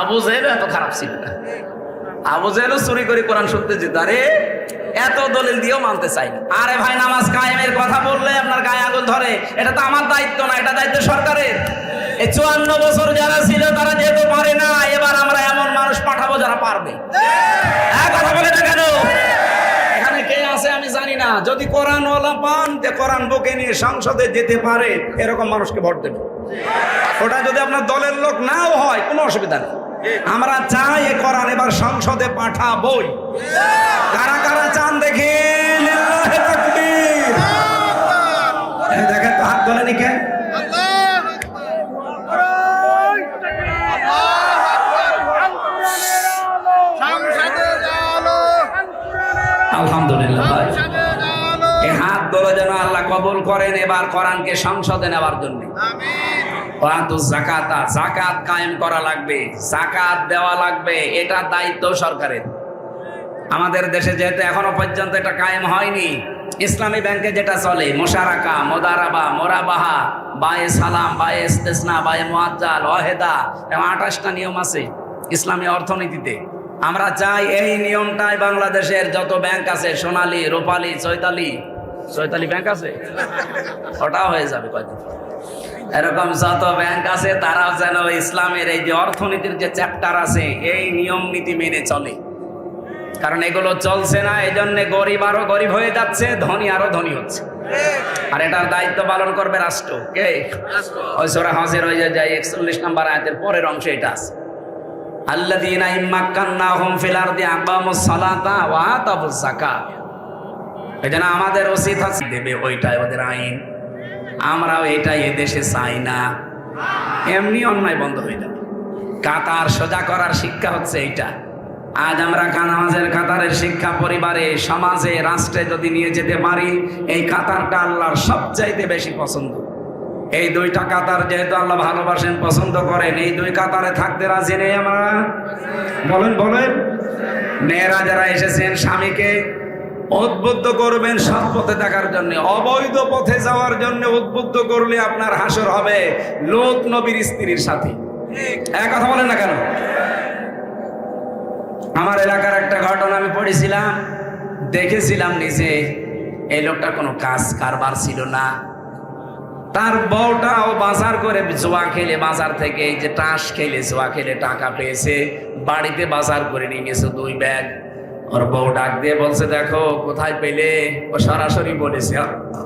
আবু জেহেল এত খারাপ ছিল না। আবু জেহেলও চুরি করে কোরআন শুনতে যেত। আরে এত দলিল দিয়েও মানতে চাই না। আরে ভাই, নামাজ কায়েমের কথা বললে আপনার গায়ে আগুন ধরে। এটা তো আমার দায়িত্ব না, এটা দায়িত্ব সরকারের। এই 54 বছর যারা ছিল তারা যেহেতু পারে না, এবার আমরা এমন মানুষ পাঠাবো যারা পারবে। কথা বলে না কেন? এখানে কে আছে আমি জানি না। যদি কোরআনওয়ালা পান, যে কোরআন বুকে নিয়ে সংসদে যেতে পারে, এরকম মানুষকে ভোট দেবে। ওটা যদি আপনার দলের লোক নাও হয়, কোনো অসুবিধা নেই। আমরা চাই এ কোরআন এবার সংসদে পাঠাবই। কারা কারা চান দেখি? লিল্লাহি তাকবীর। এই দেখেন তো, হাত তোলেনি কে? আলহামদুলিল্লাহ। এই হাত ধরে যেন আল্লাহ কবুল করেন এবার কোরআনকে সংসদে নেওয়ার জন্য। যাকাত কায়েম করা লাগবে, যাকাত দেওয়া লাগবে, এটা দায়িত্ব সরকারের। আমাদের দেশে যেহেতু এখনো পর্যন্ত এটা কায়েম হয়নি, ইসলামী ব্যাংকে যেটা চলে, মুশারাকা, মুদারাবা, মুরাবাহা, বায়ে সালাম, বায়ে ইস্তেসনা, বায়ে মুআজ্জাল, ওয়াহেদা, এবং 28টা নিয়ম আছে ইসলামী অর্থনীতিতে। আমরা চাই এই নিয়মটাই বাংলাদেশের যত ব্যাংক আছে, সোনালী, রূপালী, চৈতালি ব্যাংক আছে, ওটাও হয়ে যাবে কয়দিন। এরকম যত ব্যাংক আছে তারাও যেন ইসলামের এই যে অর্থনীতির যে চ্যাপ্টার আছে, এই নিয়ম নীতি মেনে চলে। কারণ এগুলো চলছে না, এই জন্য গরিব আরো গরিব হয়ে যাচ্ছে, ধনী আরো ধনী হচ্ছে। আর এটার দায়িত্ব পালন করবে রাষ্ট্র। কে? ওই সূরা হজের ওই যে 41 নম্বর আয়াতের পরের অংশে এটা আছে, আল্লাযীনা ইম্মাক্কান্নাহুম ফিল আরদি আকামুস সালাতা ওয়া আতাবুজ যাকাত। এজন্য আমাদের উচিত আছে দেবে, ওইটাই ওদের আইন। আমরাও এটাই এদেশে চাই না। এমনি অন্যায় বন্ধ হয়ে যাবে। কাতার সোজা করার শিক্ষা হচ্ছে এইটা। আজ আমরা নামাজের কাতারের শিক্ষা পরিবারে, সমাজে, রাষ্ট্রে যদি নিয়ে যেতে পারি, এই কাতারটা আল্লাহর সবচাইতে বেশি পছন্দ। এই 2টা কাতার যেহেতু আল্লাহ ভালোবাসেন, পছন্দ করেন, এই 2 কাতারে থাকতে রাজি নেই আমরা? বলেন। মেয়েরা যারা এসেছেন, স্বামীকে উদ্বুদ্ধ করবেন সৎ পথে থাকার জন্য। অবৈধ পথে যাওয়ার জন্য উদ্বুদ্ধ করলে আপনার হাসর হবে লূত নবীর স্ত্রীর সাথে। কথা বলেন না কেন? আমার এলাকার একটা ঘটনা আমি পড়েছিলাম, দেখেছিলাম নিজে। এই লোকটার কোনো কাজ কারবার ছিল না। তার বউটাও বাজার করে জোয়া খেলে, বাজার থেকে এই যে তাস খেলে, জোয়া খেলে টাকা পেয়েছে, বাড়িতে বাজার করে নিয়ে গেছে 2 ব্যাগ। ওর বউ ডাক দিয়ে বলছে, দেখো কোথায় পেলে? ও সরাসরি বলেছে,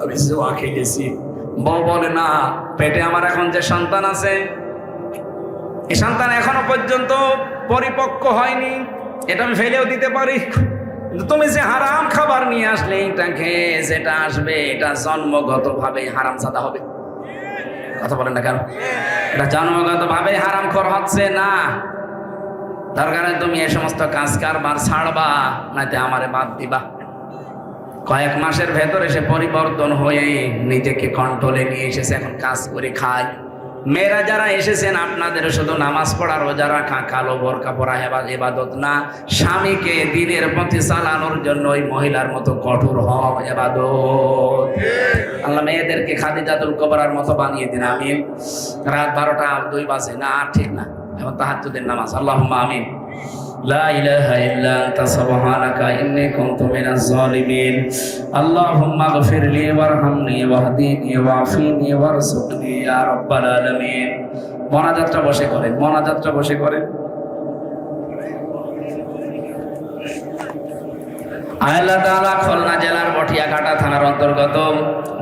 আমি জোয়া খেলেছি। বউ বলে, না, পেটে আমার এখন যে সন্তান আছে, এই সন্তান এখনো পর্যন্ত পরিপক্ক হয়নি, এটা আমি ফেলেও দিতে পারি। কিন্তু তুমি যে হারাম খাবার নিয়ে আসলে এইটা খেয়ে যেটা আসবে এটা জন্মগতভাবে হারামজাদা হবে। কথা বলেন না কেন? এটা জন্মগতভাবে হারামখোর হচ্ছে না। দরকার তুমি এই সমস্ত কাজ কারবার ছাড়বা, নাইতে আমারে বাদ দিবা। কয়েক মাসের ভেতরে সে পরিবর্তন হয়ে নিজেকে কন্ট্রোলে নিয়ে এসেছে, এখন কাজ করে খায়। মেয়েরা যারা এসেছেন আপনাদের শুধু নামাজ পড়া রোজা রাখা কালো বোরকা পরা ইবাদত না, স্বামীকে দিনের পথে চালানোর জন্য ওই মহিলার মতো কঠোর হওয়া ইবাদত। আল্লাহ মেয়েদেরকে খাদিজাতুল কুবরার মতো বানিয়ে দিন, আমিন। রাত 12টা 2 বাজে না, ঠিক না, এখন তাহাজ্জুদের নামাজ। আল্লাহুম্মা আমিন। লা ইলাহা ইল্লা আনতা সুবহানাকা ইন্নী কুনতু মিনাজ জালিমিন। আল্লাহুম্মা গফিরলি ওয়ারহামনি ওয়াহদিনি ওয়াফিনি ওয়ারযুকনি ইয়া রাব্বাল আলামিন। মোনাজাতটা বসে করেন, মোনাজাতটা বসে করেন। আল্লাহ তাআলা খুলনা জেলার বটিয়াঘাটা থানার অন্তর্গত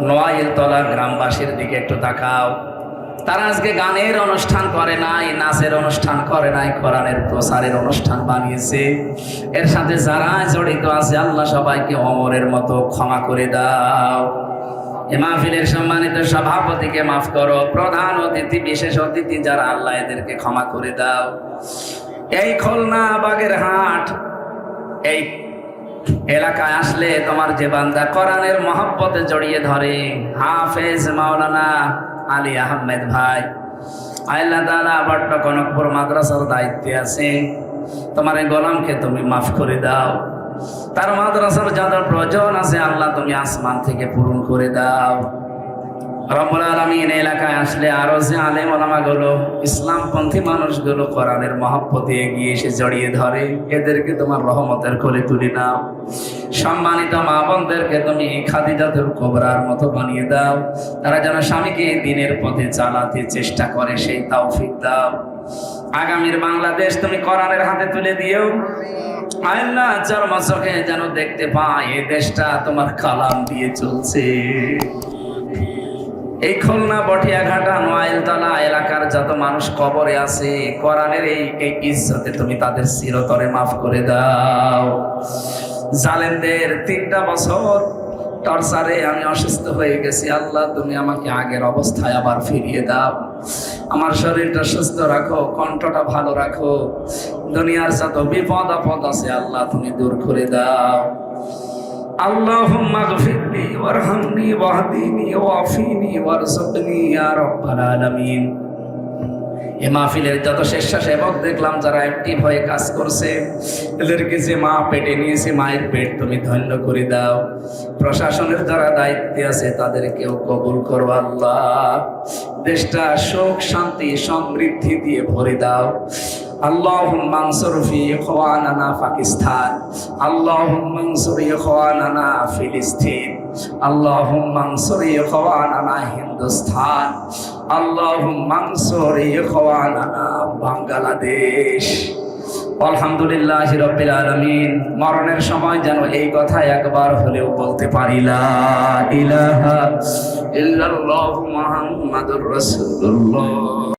নোয়াইলতলা গ্রামবাসীর দিকে একটু তাকাও। তারা আজকে গানের অনুষ্ঠান করে নাই, নাচের অনুষ্ঠান করে নাই, কোরআনের প্রচারের অনুষ্ঠান বানিয়েছে। এর সাথে যারা জড়িত আছে আল্লাহ সবাইকে ওমরের মতো ক্ষমা করে দাও। এ মাহফিলের সম্মানিত সভাপতিকে মাফ করো, প্রধান অতিথি বিশেষ অতিথি যারা আল্লাহ এদেরকে ক্ষমা করে দাও। এই খুলনা বাগেরহাট এই এলাকায় আসলে তোমার যে বান্দা কোরআনের মহব্বতে জড়িয়ে ধরে, হাফেজ মাওলানা আলী আহমেদ ভাই, আল্লাহ তাআলা বড্ড কনকপুর মাদ্রাসার দায়িত্বে আছে, তোমার এই গোলামকে তুমি মাফ করে দাও। তার মাদ্রাসার যাদের প্রয়োজন আছে আল্লাহ তুমি আসমান থেকে পূরণ করে দাও। রব্বুল আলামিন এলাকায় আসলে আরো যে আলেম ওলামাগুলো, ইসলামপন্থী মানুষগুলো কোরআনের মহব্বতে এগিয়ে এসে জড়িয়ে ধরে, এদেরকে তোমার রহমতের কোলে তুলে নাও। সম্মানিত মা বোনদেরকে তুমি খাদিজাতুল কুবরার মতো বানিয়ে দাও, তারা যেন স্বামীকে দিনের পথে চালাতে চেষ্টা করে, সেই তৌফিক দাও। আগামীর বাংলাদেশ তুমি কোরআনের হাতে তুলে দিও। আল্লাহ চর্মচোখে যেন দেখতে পায় এই দেশটা তোমার কালাম দিয়ে চলছে। এই খুলনা বটিয়াঘাটা নোয়াইলতলা এলাকার যত মানুষ কবরে আছে, কোরআনের এই ইজ্জতে তুমি তাদের চিরতরে মাফ করে দাও। জালেমদের 3টা বছর টর্চারে আমি অসুস্থ হয়ে গেছি, আল্লাহ তুমি আমাকে আগের অবস্থায় আবার ফিরিয়ে দাও। আমার শরীরটা সুস্থ রাখো, কণ্ঠটা ভালো রাখো। দুনিয়ার যত বিপদ আপদ আছে আল্লাহ তুমি দূর করে দাও। আল্লাহুম্মা গফিরলি ওয়ারহামনি ওয়াহদিনি ওয়াফিনি ওয়ারযুকনি ইয়া রাব্বাল আলামিন। এই মাহফিলের যত স্বেচ্ছাসেবক দেখলাম যারা অ্যাক্টিভ হয়ে কাজ করছে, এদেরকে যে মা পেটে নিয়েছে মায়ের পেট তুমি ধন্য করে দাও। প্রশাসনের যারা দায়িত্বে আছে তাদেরকেও কবুল করো আল্লাহ। দেশটা সুখ শান্তি সমৃদ্ধি দিয়ে ভরে দাও। আল্লাহুম্মা আনসুর ফি ইখওয়ানানা পাকিস্তান, আল্লাহুম্মা আনসুর ইখওয়ানানা ফিলিস্তিন, আল্লাহুম্মা আনসুর ইখওয়ানানা হিন্দুস্তান, আল্লাহুম্মা আনসুর ইখওয়ানানা বাংলাদেশ। আলহামদুলিল্লাহি রাব্বিল আলামিন। মরণের সময় যেন এই কথা একবার হলেও বলতে পারি, লা ইলাহা ইল্লাল্লাহু মুহাম্মাদুর রাসূলুল্লাহ।